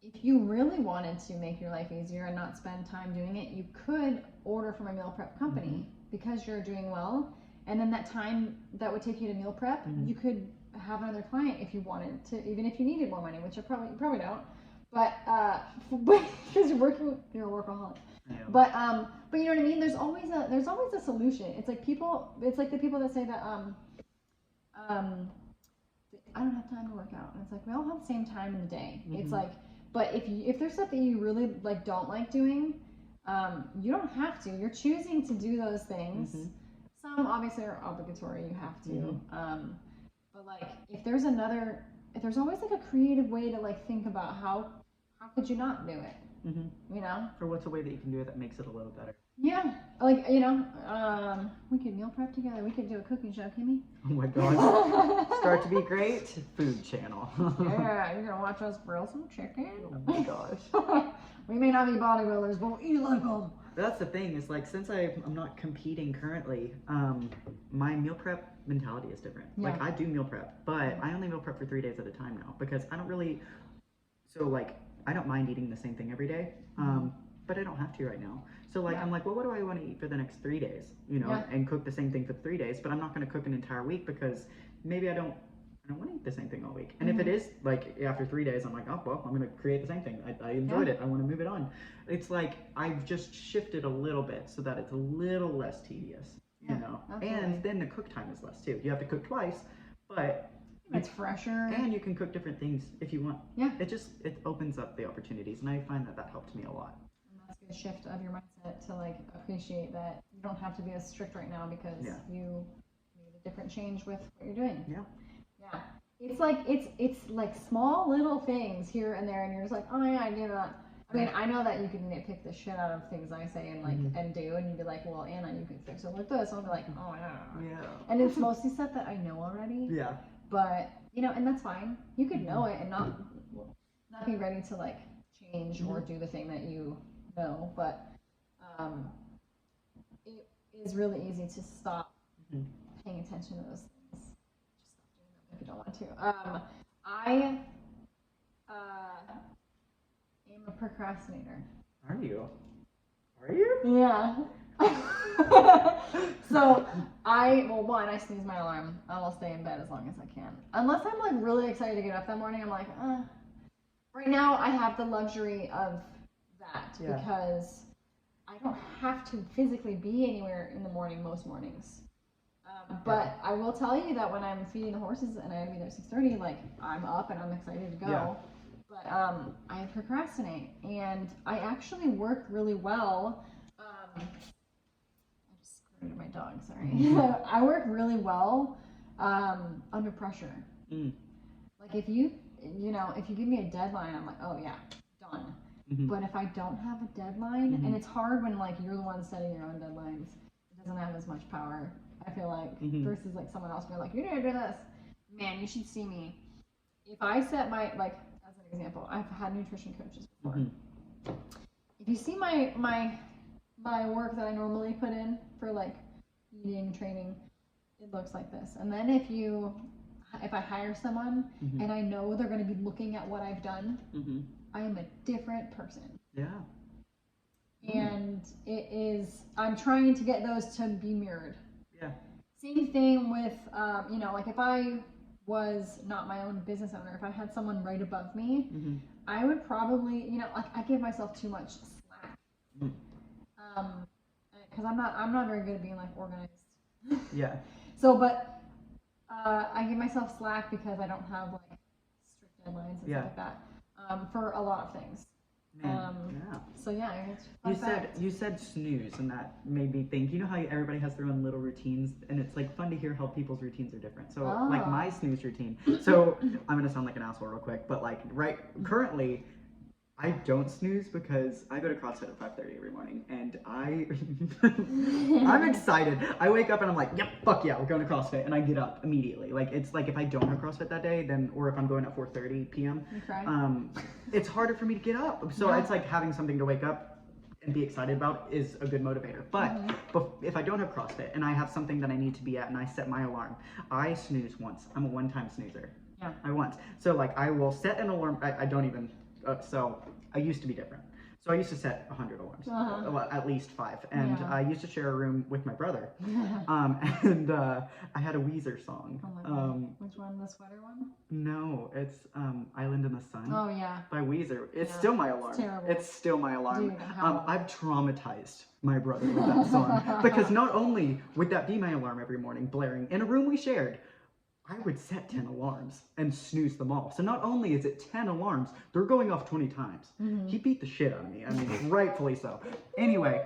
if you really wanted to make your life easier and not spend time doing it, you could order from a meal prep company because you're doing well. And then that time that would take you to meal prep, you could have another client if you wanted to, even if you needed more money, which you probably don't. But because you're a workaholic. Yeah. But you know what I mean? There's always a solution. It's like the people that say that I don't have time to work out. And it's like we all have the same time in the day. It's like, but if there's stuff that you really like don't like doing, you don't have to. You're choosing to do those things. Some obviously are obligatory. You have to. But like if there's always like a creative way to like think about how could you not do it? You know? Or what's a way that you can do it that makes it a little better? Yeah, like, you know, we could meal prep together. We could do a cooking show, Kimmy. Oh my God. Start to be great. Food channel. Yeah, you're going to watch us grill some chicken? Oh my gosh. We may not be bodybuilders, but we'll eat like them. That's the thing, is like, since I'm not competing currently, my meal prep mentality is different. Yeah. Like, I do meal prep, but I only meal prep for 3 days at a time now because I don't mind eating the same thing every day, but I don't have to right now. So like, I'm like, well, what do I want to eat for the next 3 days? You know, and cook the same thing for 3 days, but I'm not going to cook an entire week because maybe I don't I don't want to eat the same thing all week. And if it is like after 3 days, I'm like, oh, well, I'm going to create the same thing. I enjoyed it. I want to move it on. It's like I've just shifted a little bit so that it's a little less tedious, you know? Absolutely. And then the cook time is less too. You have to cook twice, but it's fresher. And you can cook different things if you want. Yeah. It opens up the opportunities. And I find that helped me a lot. And that's a good shift of your mindset to like appreciate that you don't have to be as strict right now because you made a different change with what you're doing. Yeah. Yeah, it's like small little things here and there, and you're just like, oh yeah, I do that. I mean, I know that you can nitpick the shit out of things I say and like and do, and you'd be like, well, Anna, you can fix it like this. And I'll be like, oh yeah. Yeah. And it's mostly stuff that I know already. Yeah. But you know, and that's fine. You could know it and not be ready to like change or do the thing that you know. But it is really easy to stop paying attention to those things. If you don't want to. I am a procrastinator. Are you? Yeah. So I snooze my alarm. I will stay in bed as long as I can. Unless I'm like really excited to get up that morning, I'm like, right now I have the luxury of that because I don't have to physically be anywhere in the morning most mornings. But I will tell you that when I'm feeding the horses and I have to be there at 6:30, like I'm up and I'm excited to go. Yeah. But I procrastinate, and I actually work really well. I just screwed my dog. Sorry. I work really well under pressure. Like if you give me a deadline, I'm like, oh yeah, done. But if I don't have a deadline, and it's hard when like you're the one setting your own deadlines, it doesn't have as much power. I feel like versus like someone else being like, you need to do this. Man, you should see me. If I set my, like, as an example, I've had nutrition coaches before. If you see my work that I normally put in for like eating, training, it looks like this. And then if I hire someone and I know they're going to be looking at what I've done, I am a different person. Yeah. And I'm trying to get those to be mirrored. Yeah. Same thing with, like if I was not my own business owner, if I had someone right above me, I would probably, like I give myself too much slack. Because I'm not very good at being like organized. Yeah. So, but I give myself slack because I don't have like strict deadlines and stuff like that for a lot of things. So yeah, you said snooze, and that made me think. You know how everybody has their own little routines, and it's like fun to hear how people's routines are different. So like my snooze routine. So I'm gonna sound like an asshole real quick, but like currently, I don't snooze because I go to CrossFit at 5:30 every morning, and I'm excited. I wake up and I'm like, yep, fuck yeah, we're going to CrossFit, and I get up immediately. Like it's like if I don't have CrossFit that day, then or if I'm going at 4:30 p.m. It's harder for me to get up. So it's like having something to wake up and be excited about is a good motivator. But if I don't have CrossFit and I have something that I need to be at and I set my alarm, I snooze once. I'm a one-time snoozer. Yeah. I once. So like I will set an alarm. I don't even. So I used to be different. So I used to set 100 alarms, well, at least 5. And I used to share a room with my brother. And I had a Weezer song. Oh my God. Which one? The sweater one? No, it's Island in the Sun. Oh yeah. By Weezer. It's still my alarm. It's terrible. It's still my alarm. Dude, I've traumatized my brother with that song. Because not only would that be my alarm every morning blaring in a room we shared, I would set 10 alarms and snooze them all. So not only is it 10 alarms, they're going off 20 times. He beat the shit out of me. I mean, rightfully so. Anyway,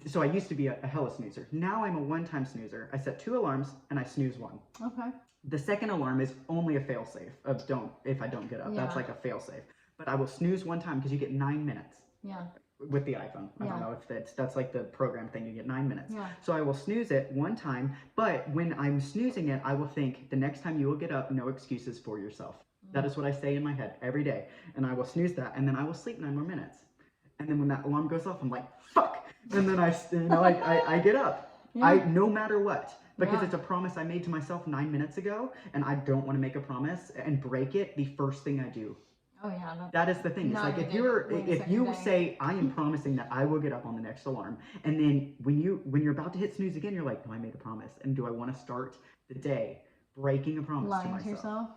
so I used to be a hella snoozer. Now I'm a one-time snoozer. I set 2 alarms and I snooze 1. Okay. The second alarm is only a fail-safe of if I don't get up. Yeah. That's like a fail-safe. But I will snooze 1 time because you get 9 minutes. Yeah. With the iPhone. I don't know if that's like the program thing, you get 9 minutes. Yeah. So I will snooze it 1 time, but when I'm snoozing it, I will think the next time you will get up, no excuses for yourself. That is what I say in my head every day. And I will snooze that, and then I will sleep 9 more minutes. And then when that alarm goes off, I'm like, fuck! And then I get up. Yeah. No matter what. Because it's a promise I made to myself 9 minutes ago, and I don't want to make a promise and break it the first thing I do. Oh yeah, that is the thing. It's like if you say I am promising that I will get up on the next alarm, and then when you're about to hit snooze again, you're like, no, I made a promise, and do I want to start the day breaking a promise Lying to myself. To yourself.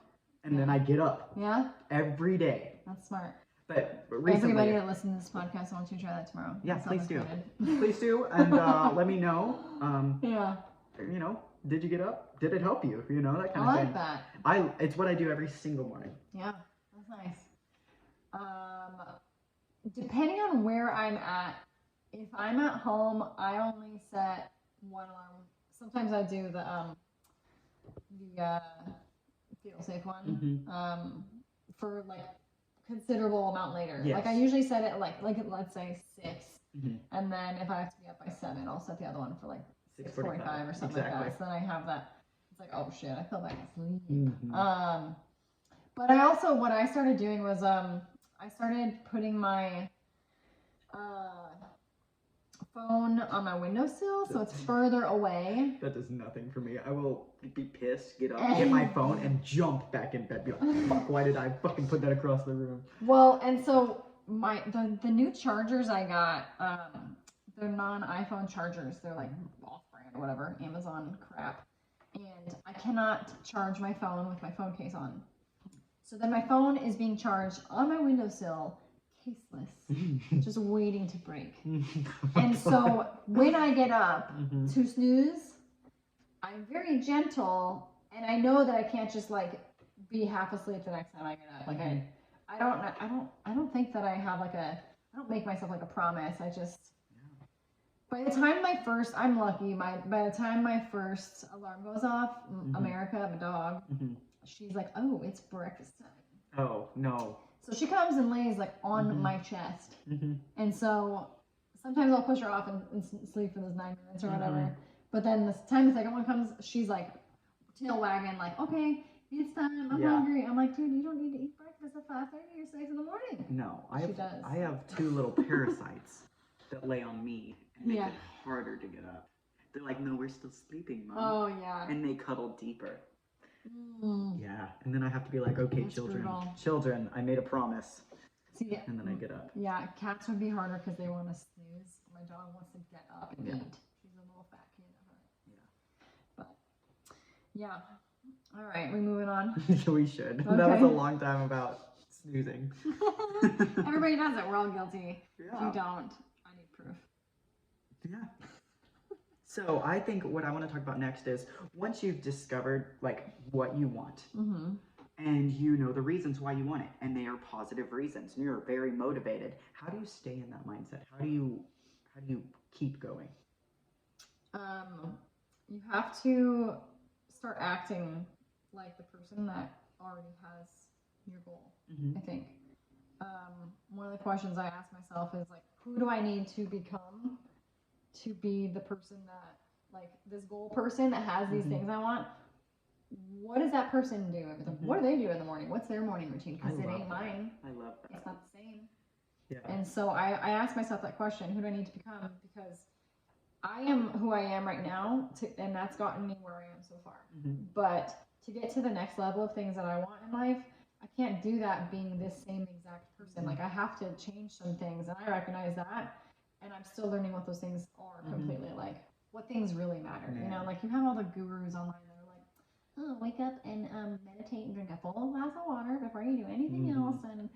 And then I get up. Yeah. Every day. That's smart. But recently, everybody that listens to this podcast, I want you to try that tomorrow. Yeah, please do. Please do, and let me know. Yeah. You know, did you get up? Did it help you? You know, that kind of thing. I like that. It's what I do every single morning. Yeah, that's nice. Depending on where I'm at, if I'm at home, I only set one alarm. Sometimes I do the feel safe one. For like considerable amount later. Yes. Like I usually set it like let's say 6, and then if I have to be up by 7, I'll set the other one for like 6:45 or something like that. So then I have that. It's like, oh shit, I feel like asleep. But I also what I started doing was I started putting my phone on my windowsill, so it's further away. That does nothing for me. I will be pissed, get up, get my phone, and jump back in bed. Be like, fuck, why did I fucking put that across the room? Well, and so the new chargers I got, they're non-iPhone chargers. They're like off-brand or whatever, Amazon crap. And I cannot charge my phone with my phone case on. So then my phone is being charged on my windowsill, caseless, just waiting to break. And so when I get up to snooze, I'm very gentle, and I know that I can't just like be half asleep the next time I get up. Like I don't think that I have like I don't make myself like a promise. I just by the time I'm lucky. By the time my first alarm goes off, America, my dog, she's like, oh, it's breakfast time. Oh no. So she comes and lays like on my chest, and so sometimes I'll push her off and sleep for those 9 minutes or whatever. But then the time the second one comes, she's like tail wagging, like, okay, it's time. I'm hungry. I'm like, dude, you don't need to eat breakfast at 5:30 or 6 in the morning. No, I have 2 little parasites that lay on me and make it harder to get up. They're like, no, we're still sleeping, Mom. Oh yeah. And they cuddle deeper. Yeah, and then I have to be like, okay, That's children, brutal. I made a promise. See, and then I get up. Yeah, cats would be harder because they want to snooze. My dog wants to get up and eat. She's a little fat kid. But yeah, all right, we moving on. We should. Okay. That was a long time about snoozing. Everybody does it. We're all guilty. Yeah. If you don't, I need proof. Yeah. So I think what I want to talk about next is once you've discovered like what you want and you know the reasons why you want it and they are positive reasons and you're very motivated, how do you stay in that mindset? How do you keep going? You have to start acting like the person that already has your goal. I think one of the questions I ask myself is like, who do I need to become to be the person that, like, this goal person that has these things I want? What does that person do? What do they do in the morning? What's their morning routine? Because it ain't mine. I love that. It's not the same. Yeah. And so I ask myself that question, who do I need to become? Because I am who I am right now, and that's gotten me where I am so far. But to get to the next level of things that I want in life, I can't do that being this same exact person. Like, I have to change some things, and I recognize that. And I'm still learning what those things are completely, like what things really matter. You know, like you have all the gurus online that are like, oh, wake up and meditate and drink a full glass of water before you do anything else, and then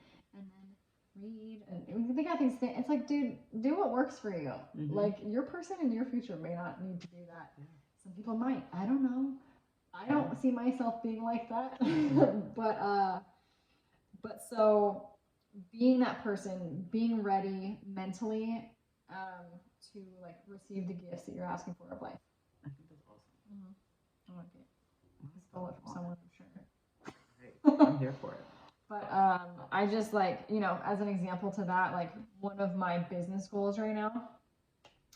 read. And they got things. It's like, dude, do what works for you. Like, your person in your future may not need to do that. Some people might. I don't know. I don't see myself being like that. But so being that person, being ready mentally. To like receive the gifts that you're asking for of life. I think that's awesome. I like it. I stole it from someone, I'm sure. Hey, I'm here for it. But I just like, you know, as an example to that, like one of my business goals right now,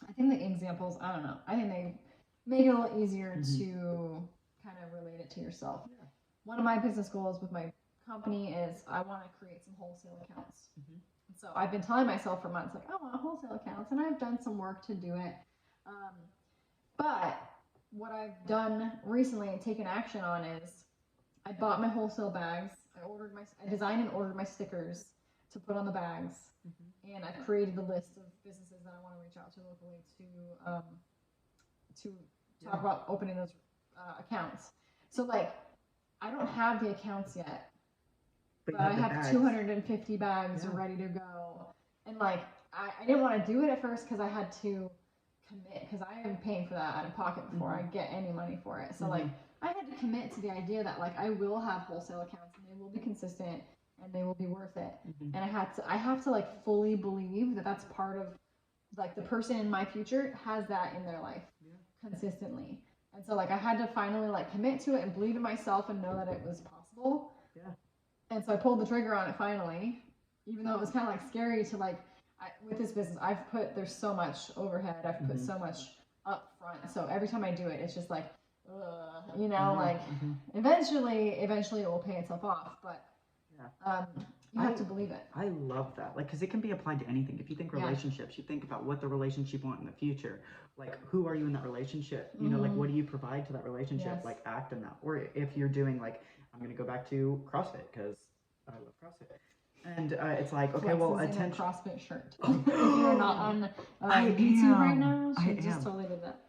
I think the examples, I don't know, I think they make it a little easier to kind of relate it to yourself. Yeah. One of my business goals with my company is I want to create some wholesale accounts. So I've been telling myself for months, like, I want wholesale accounts, and I've done some work to do it. But what I've done recently and taken action on is I bought my wholesale bags. I designed and ordered my stickers to put on the bags, and I've created the list of businesses that I want to reach out to locally to talk about opening those accounts. So like, I don't have the accounts yet, but I have 250 bags ready to go. And like, I didn't want to do it at first because I had to commit, because I am paying for that out of pocket before I get any money for it. So like, I had to commit to the idea that like I will have wholesale accounts and they will be consistent and they will be worth it. And I have to like fully believe that that's part of like the person in my future has that in their life consistently. And so like I had to finally like commit to it and believe in myself and know that it was possible. Yeah. And so I pulled the trigger on it finally, even though it was kind of like scary to like, with this business, there's so much overhead. I've put so much up front. So every time I do it, it's just like, you know, like eventually it will pay itself off. But you have to believe it. I love that. Like, because it can be applied to anything. If you think relationships, you think about what the relationship you want in the future. Like, who are you in that relationship? You know, like, what do you provide to that relationship? Yes. Like, act in that. Or if you're doing, like, I'm going to go back to CrossFit because I love CrossFit. And it's like, okay, well, attention. A CrossFit shirt. If you're not on YouTube right now, she just totally did that.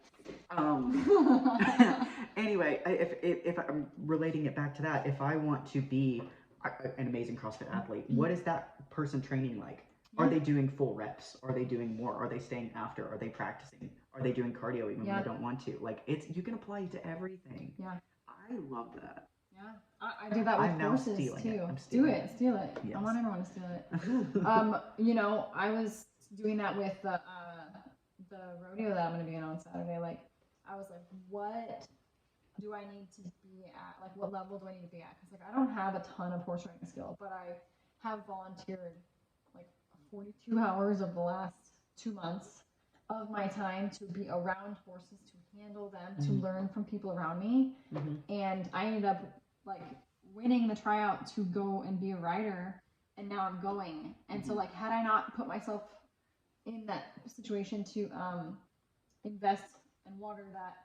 Anyway, if I'm relating it back to that, if I want to be an amazing CrossFit athlete, what is that person training like? Are they doing full reps? Are they doing more? Are they staying after? Are they practicing? Are they doing cardio even when they don't want to? Like, you can apply it to everything. Yeah. I love that. Yeah, I do that with horses too. Steal it. Yes. I want everyone to steal it. You know, I was doing that with the rodeo that I'm going to be on Saturday. Like, I was like, what do I need to be at? Like, what level do I need to be at? Because like, I don't have a ton of horse riding skill, but I have volunteered like 42 hours of the last 2 months of my time to be around horses, to handle them, to learn from people around me, and I ended up like winning the tryout to go and be a rider, and now I'm going. And so like, had I not put myself in that situation to invest and water that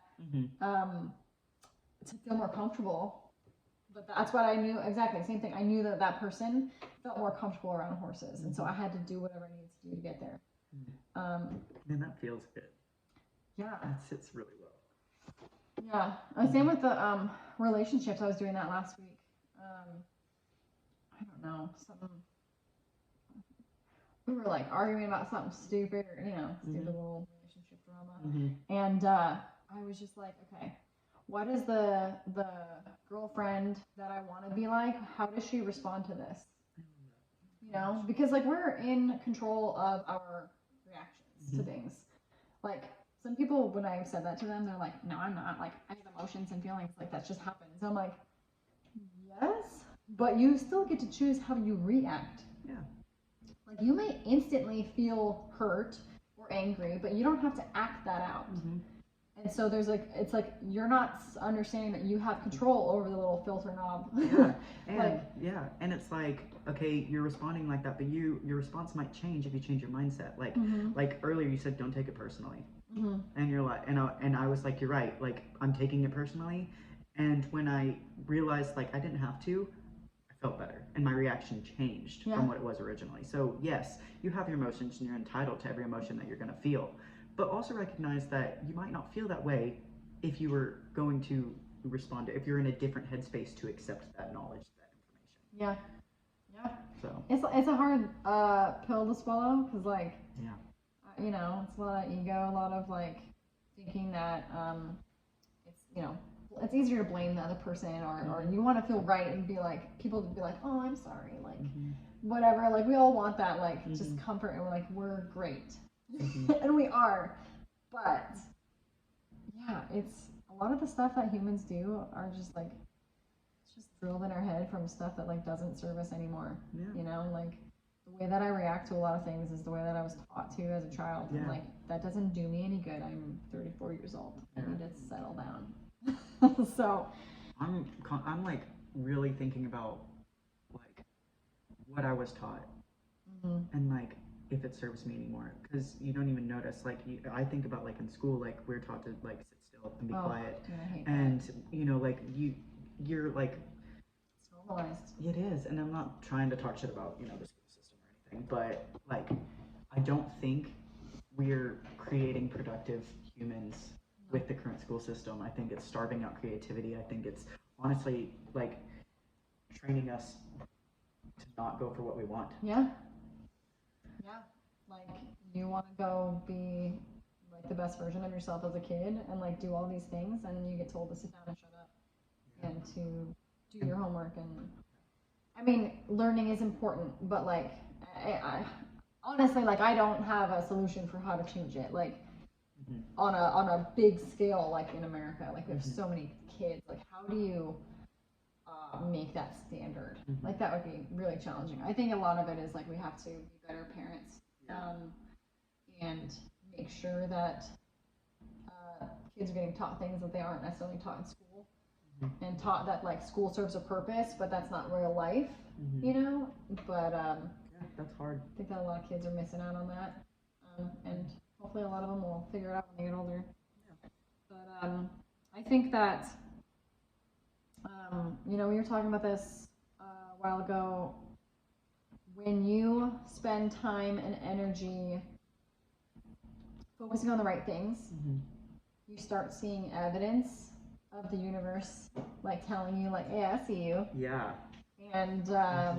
to feel more comfortable, but that's what I knew. Exactly same thing. I knew that person felt more comfortable around horses, and so I had to do whatever I needed to do to get there. And that feels good. Yeah, that sits really well. Yeah, same with the relationships. I was doing that last week. I don't know, we were like arguing about something stupid, or stupid little relationship drama, and I was just like, okay, what is the girlfriend that I want to be like? How does she respond to this? You know, because like, we're in control of our reactions to things. Like, some people, when I said that to them, they're like, no, I'm not. Like, I have emotions and feelings. Like, that just happens. So I'm like, yes, but you still get to choose how you react. Yeah. Like, you may instantly feel hurt or angry, but you don't have to act that out. And so there's like, it's like, you're not understanding that you have control over the little filter knob. And it's like, okay, you're responding like that, but your response might change if you change your mindset. Like, like earlier you said, don't take it personally. And you're like, and I was like, you're right. Like, I'm taking it personally. And when I realized like I didn't have to, I felt better, and my reaction changed from what it was originally. So yes, you have your emotions, and you're entitled to every emotion that you're going to feel. But also recognize that you might not feel that way if you were going to respond, if you're in a different headspace to accept that knowledge, that information. Yeah. So it's a hard pill to swallow, because like, it's a lot of ego, a lot of like thinking that it's easier to blame the other person, or you want to feel right and be like, people to be like, oh, I'm sorry, like whatever. Like, we all want that, like just comfort, and we're like, we're great. And we are, but it's a lot of the stuff that humans do are just like, it's just drilled in our head from stuff that like doesn't serve us anymore. Like, the way that I react to a lot of things is the way that I was taught to as a child, and like, that doesn't do me any good. I'm 34 years old. I need to settle down. So I'm like really thinking about like what I was taught, and like if it serves me anymore, because you don't even notice. Like, I think about like in school, like we're taught to like sit still and be quiet, and like you're like, it's normalized. It is, and I'm not trying to talk shit about the school system or anything, but like, I don't think we're creating productive humans with the current school system. I think it's starving out creativity. I think it's honestly, like, training us to not go for what we want. Yeah. Yeah. Like, you want to go be like the best version of yourself as a kid and like do all these things, and you get told to sit down and shut up and to do your homework. And I mean, learning is important, but like, I honestly, like, I don't have a solution for how to change it. Like, on a big scale, like in America, like there's so many kids. Like, how do you make that standard? Like, that would be really challenging. I think a lot of it is like we have to be better parents, and make sure that kids are getting taught things that they aren't necessarily taught in school, and taught that like school serves a purpose, but that's not real life, you know. But yeah, that's hard. I think that a lot of kids are missing out on that, and hopefully a lot of them will figure it out when they get older. Yeah. But I think that you know, we were talking about this a while ago. When you spend time and energy focusing on the right things, you start seeing evidence of the universe, like telling you, like, hey, I see you. Yeah. And I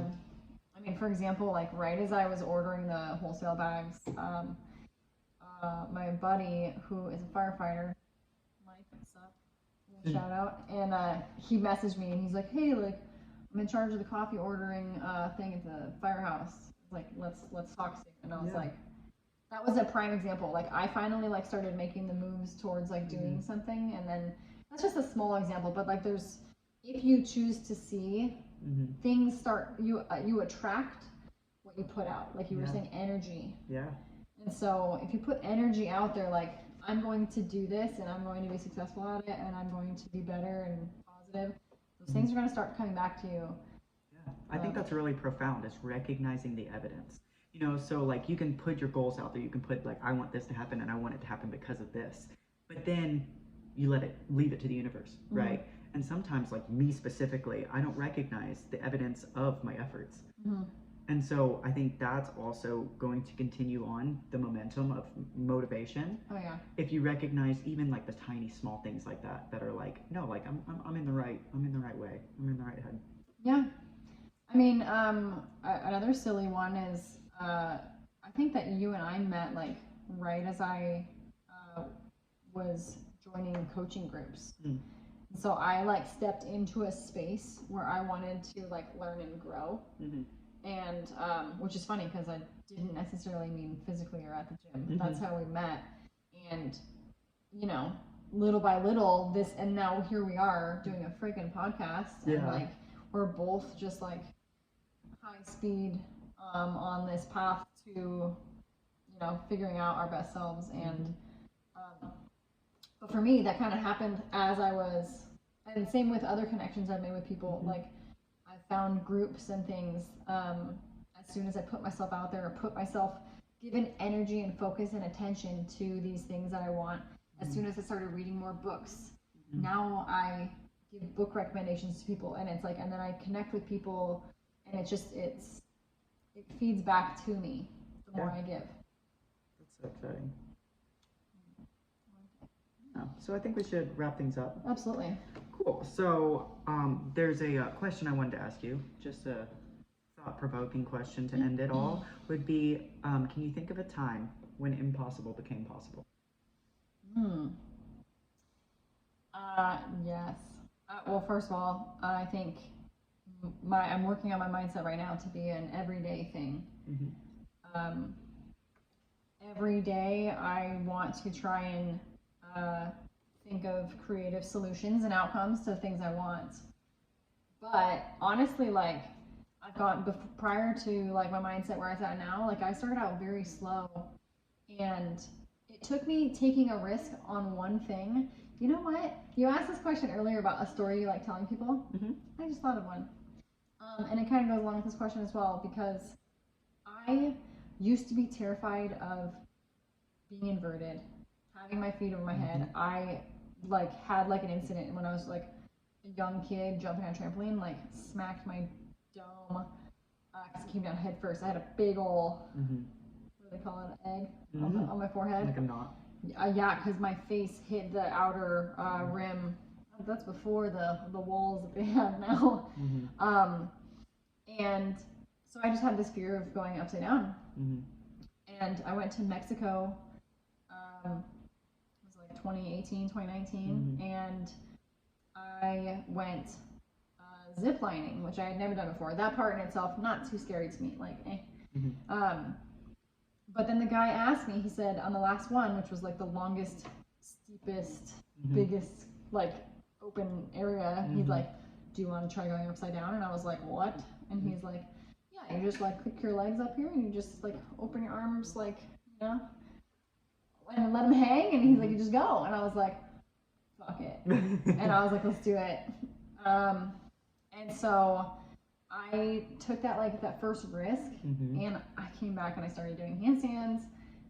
mean, for example, like right as I was ordering the wholesale bags, my buddy, who is a firefighter, Mike, what's up? Shout out. And he messaged me and he's like, hey, like, I'm in charge of the coffee ordering thing at the firehouse. Like, let's talk soon. And I was like, that was a prime example. Like, I finally like started making the moves towards like doing something, and then that's just a small example. But like, there's, if you choose to see, things start, you attract what you put out. Like you were saying, energy. Yeah. And so if you put energy out there, like, I'm going to do this and I'm going to be successful at it and I'm going to be better and positive, those things are going to start coming back to you. Yeah, I think that's really profound, is recognizing the evidence. You know, so like you can put your goals out there, you can put like, I want this to happen and I want it to happen because of this, but then you leave it to the universe, right? And sometimes, like me specifically, I don't recognize the evidence of my efforts. And so I think that's also going to continue on the momentum of motivation. Oh yeah. If you recognize even like the tiny small things like that are like, no, like I'm in the right way. I'm in the right head. Yeah. I mean, another silly one is I think that you and I met like right as I was joining coaching groups. So I like stepped into a space where I wanted to like learn and grow. And which is funny because I didn't necessarily mean physically or at the gym. That's how we met. And you know, little by little, and now here we are doing a freaking podcast. And like, we're both just like high speed on this path to, you know, figuring out our best selves. And but for me, that kind of happened as I was, and same with other connections I've made with people. Like, I found groups and things as soon as I put myself out there, or given energy and focus and attention to these things that I want. As soon as I started reading more books, now I give book recommendations to people, and it's like, and then I connect with people, and it feeds back to me the more I give. That's so exciting. So I think we should wrap things up. Absolutely. Cool. So there's a question I wanted to ask you, just a thought-provoking question to end it all, would be, can you think of a time when impossible became possible? Yes. Well, first of all, I think I'm working on my mindset right now to be an everyday thing. Every day I want to try and think of creative solutions and outcomes to things I want. But honestly, like, I've gone prior to like my mindset where I'm at now, like I started out very slow, and it took me taking a risk on one thing. You know what? You asked this question earlier about a story you like telling people. I just thought of one. And it kind of goes along with this question as well, because I used to be terrified of being inverted, having my feet over my head. I like had like an incident when I was like a young kid jumping on a trampoline, like smacked my dome because it came down head first. I had a big ol' what do they call it, egg on my forehead. Like a knot. Yeah, because my face hit the outer rim. I That's before the walls that they have now. And so I just had this fear of going upside down. And I went to Mexico, it was like 2018, 2019, and I went zip lining, which I had never done before. That part in itself, not too scary to me, like, but then the guy asked me, he said, on the last one, which was like the longest, steepest, biggest, like, open area, he's like, do you want to try going upside down? And I was like, what? And he's like, yeah, you just like click your legs up here and you just like open your arms, like, you know, and let them hang. And he's like, you just go. And I was like, fuck it. And I was like, let's do it. And so I took that first risk, and I came back and I started doing handstands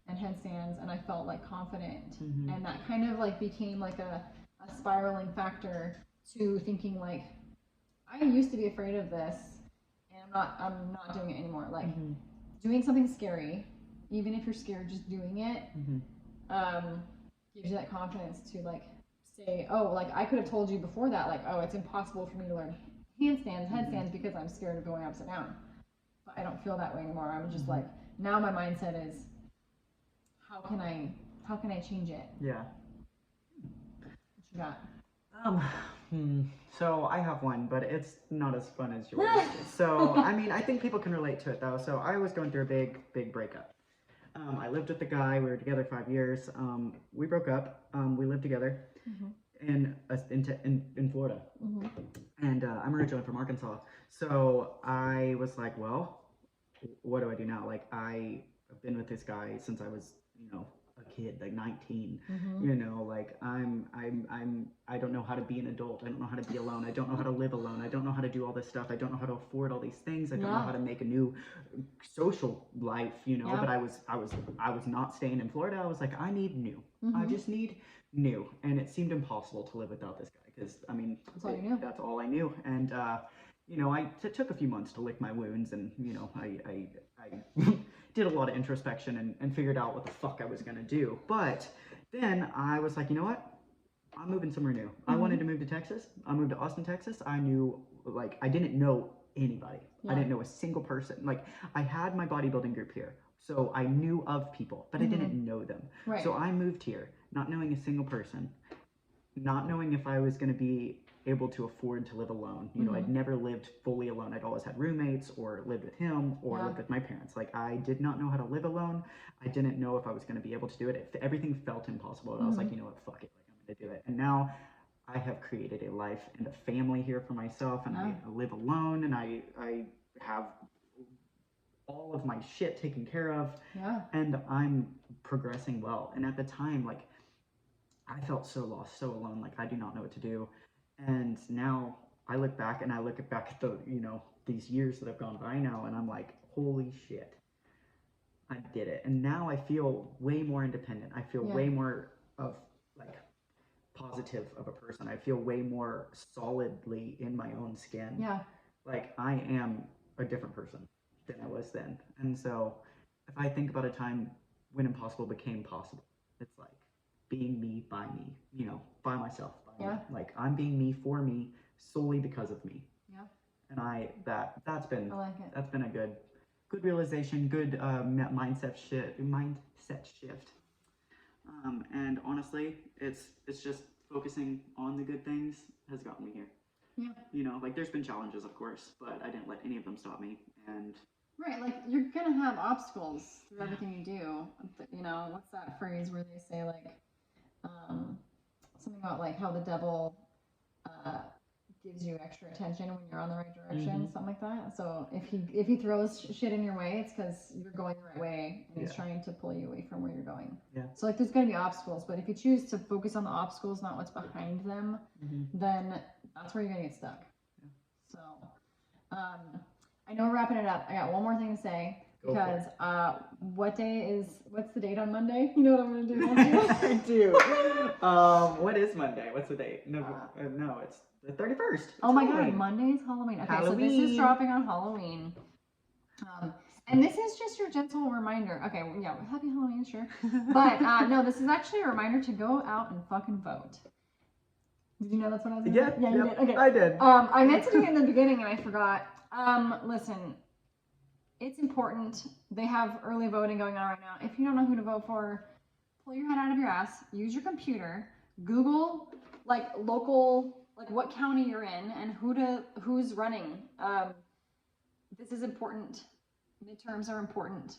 and headstands, and I felt like confident, and that kind of like became like a spiraling factor to thinking like, I used to be afraid of this, and I'm not doing it anymore. Like doing something scary, even if you're scared, just doing it gives you that confidence to like say, oh, like I could have told you before that, like, oh, it's impossible for me to learn handstands, headstands because I'm scared of going upside down. But I don't feel that way anymore. I'm just like, now my mindset is, how can I change it? Yeah. What you got? So I have one, but it's not as fun as yours. So, I mean, I think people can relate to it though. So I was going through a big breakup. I lived with the guy, we were together 5 years. We broke up, we lived together in Florida. And I'm originally from Arkansas. So I was like, well, what do I do now? Like, I've been with this guy since I was, you know, a kid, like 19, you know, like I don't know how to be an adult. I don't know how to be alone. I don't know how to live alone. I don't know how to do all this stuff. I don't know how to afford all these things. I don't know how to make a new social life, you know, but I was not staying in Florida. I was like, I need new. I just need new. And it seemed impossible to live without this guy because, I mean, that's all I knew. And, you know, it took a few months to lick my wounds, and, you know, I did a lot of introspection and figured out what the fuck I was going to do. But then I was like, you know what? I'm moving somewhere new. I wanted to move to Texas. I moved to Austin, Texas. I knew, like, I didn't know anybody. I didn't know a single person. Like, I had my bodybuilding group here, so I knew of people, but I didn't know them. Right. So I moved here, not knowing a single person, not knowing if I was going to be able to afford to live alone. You know, I'd never lived fully alone. I'd always had roommates or lived with him or lived with my parents. Like, I did not know how to live alone. I didn't know if I was going to be able to do it. Everything felt impossible. And I was like, you know what, fuck it. Like, I'm going to do it. And now I have created a life and a family here for myself, and I live alone, and I have all of my shit taken care of, and I'm progressing well. And at the time, like, I felt so lost, so alone, like I do not know what to do. And now I look back at the, you know, these years that have gone by now, and I'm like, holy shit, I did it. And now I feel way more independent. I feel way more of like positive of a person. I feel way more solidly in my own skin. Yeah. Like, I am a different person than I was then. And so if I think about a time when impossible became possible, it's like being me by me, you know, by myself. Like, I'm being me for me solely because of me. Yeah. And that's been a good realization, good mindset shift. And honestly, it's just focusing on the good things has gotten me here. Yeah. You know, like, there's been challenges, of course, but I didn't let any of them stop me. And right, like, you're gonna have obstacles through everything you do. You know, what's that phrase where they say, like, something about, like, how the devil gives you extra attention when you're on the right direction, something like that. So if he throws shit in your way, it's because you're going the right way, and he's trying to pull you away from where you're going. Yeah. So, like, there's going to be obstacles, but if you choose to focus on the obstacles, not what's behind them, then that's where you're going to get stuck. Yeah. So, I know we're wrapping it up. I got one more thing to say. Because what's the date on Monday? You know what I'm going to do, don't you? I do. What is Monday? What's the date? No, it's the 31st. It's my God, Monday is Halloween. Okay, Halloween. So this is dropping on Halloween. And this is just your gentle reminder. Okay, well, yeah, happy Halloween, sure. But no, this is actually a reminder to go out and fucking vote. Did you know that's what I was Yeah, yeah, you did. Okay. I did. I meant to do it in the beginning and I forgot. Listen, it's important. They have early voting going on right now. If you don't know who to vote for, pull your head out of your ass, use your computer, Google like local, like what county you're in and who's running. This is important. Midterms are important.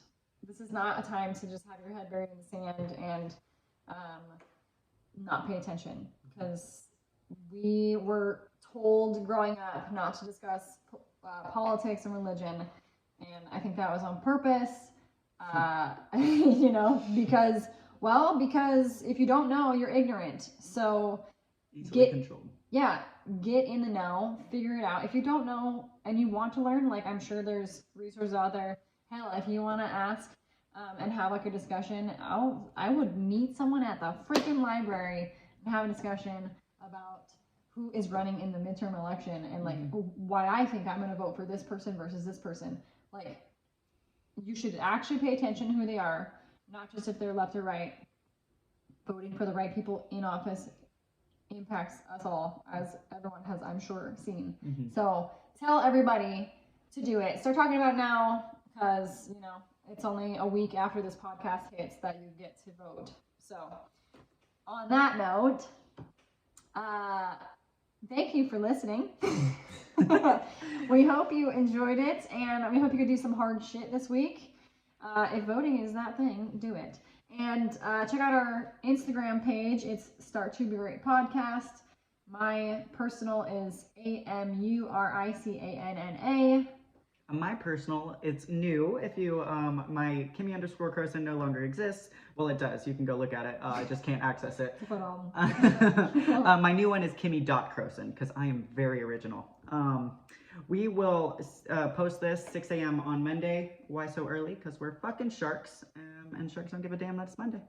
This is not a time to just have your head buried in the sand and not pay attention, because we were told growing up not to discuss politics and religion, and I think that was on purpose. You know, because if you don't know, you're ignorant. So easily controlled. Yeah, get in the know, figure it out. If you don't know and you want to learn, like I'm sure there's resources out there. Hell, if you want to ask and have like a discussion, I would meet someone at the freaking library and have a discussion about who is running in the midterm election and like why I think I'm going to vote for this person versus this person. Like, you should actually pay attention to who they are, not just if they're left or right. Voting for the right people in office impacts us all, as everyone has, I'm sure, seen. So tell everybody to do it. Start talking about it now, because, you know, it's only a week after this podcast hits that you get to vote. So on that note, thank you for listening. We hope you enjoyed it, and we hope you could do some hard shit this week. If voting is that thing, do it. And check out our Instagram page. It's Start to Be Great Podcast. My personal is AMURICANNA. My personal, it's new. If you, my Kimmy_Croson no longer exists. Well, it does. You can go look at it. I just can't access it. My new one is Kimmy.Croson, because I am very original. We will post this 6 a.m. on Monday. Why so early? Because we're fucking sharks, and sharks don't give a damn that it's Monday.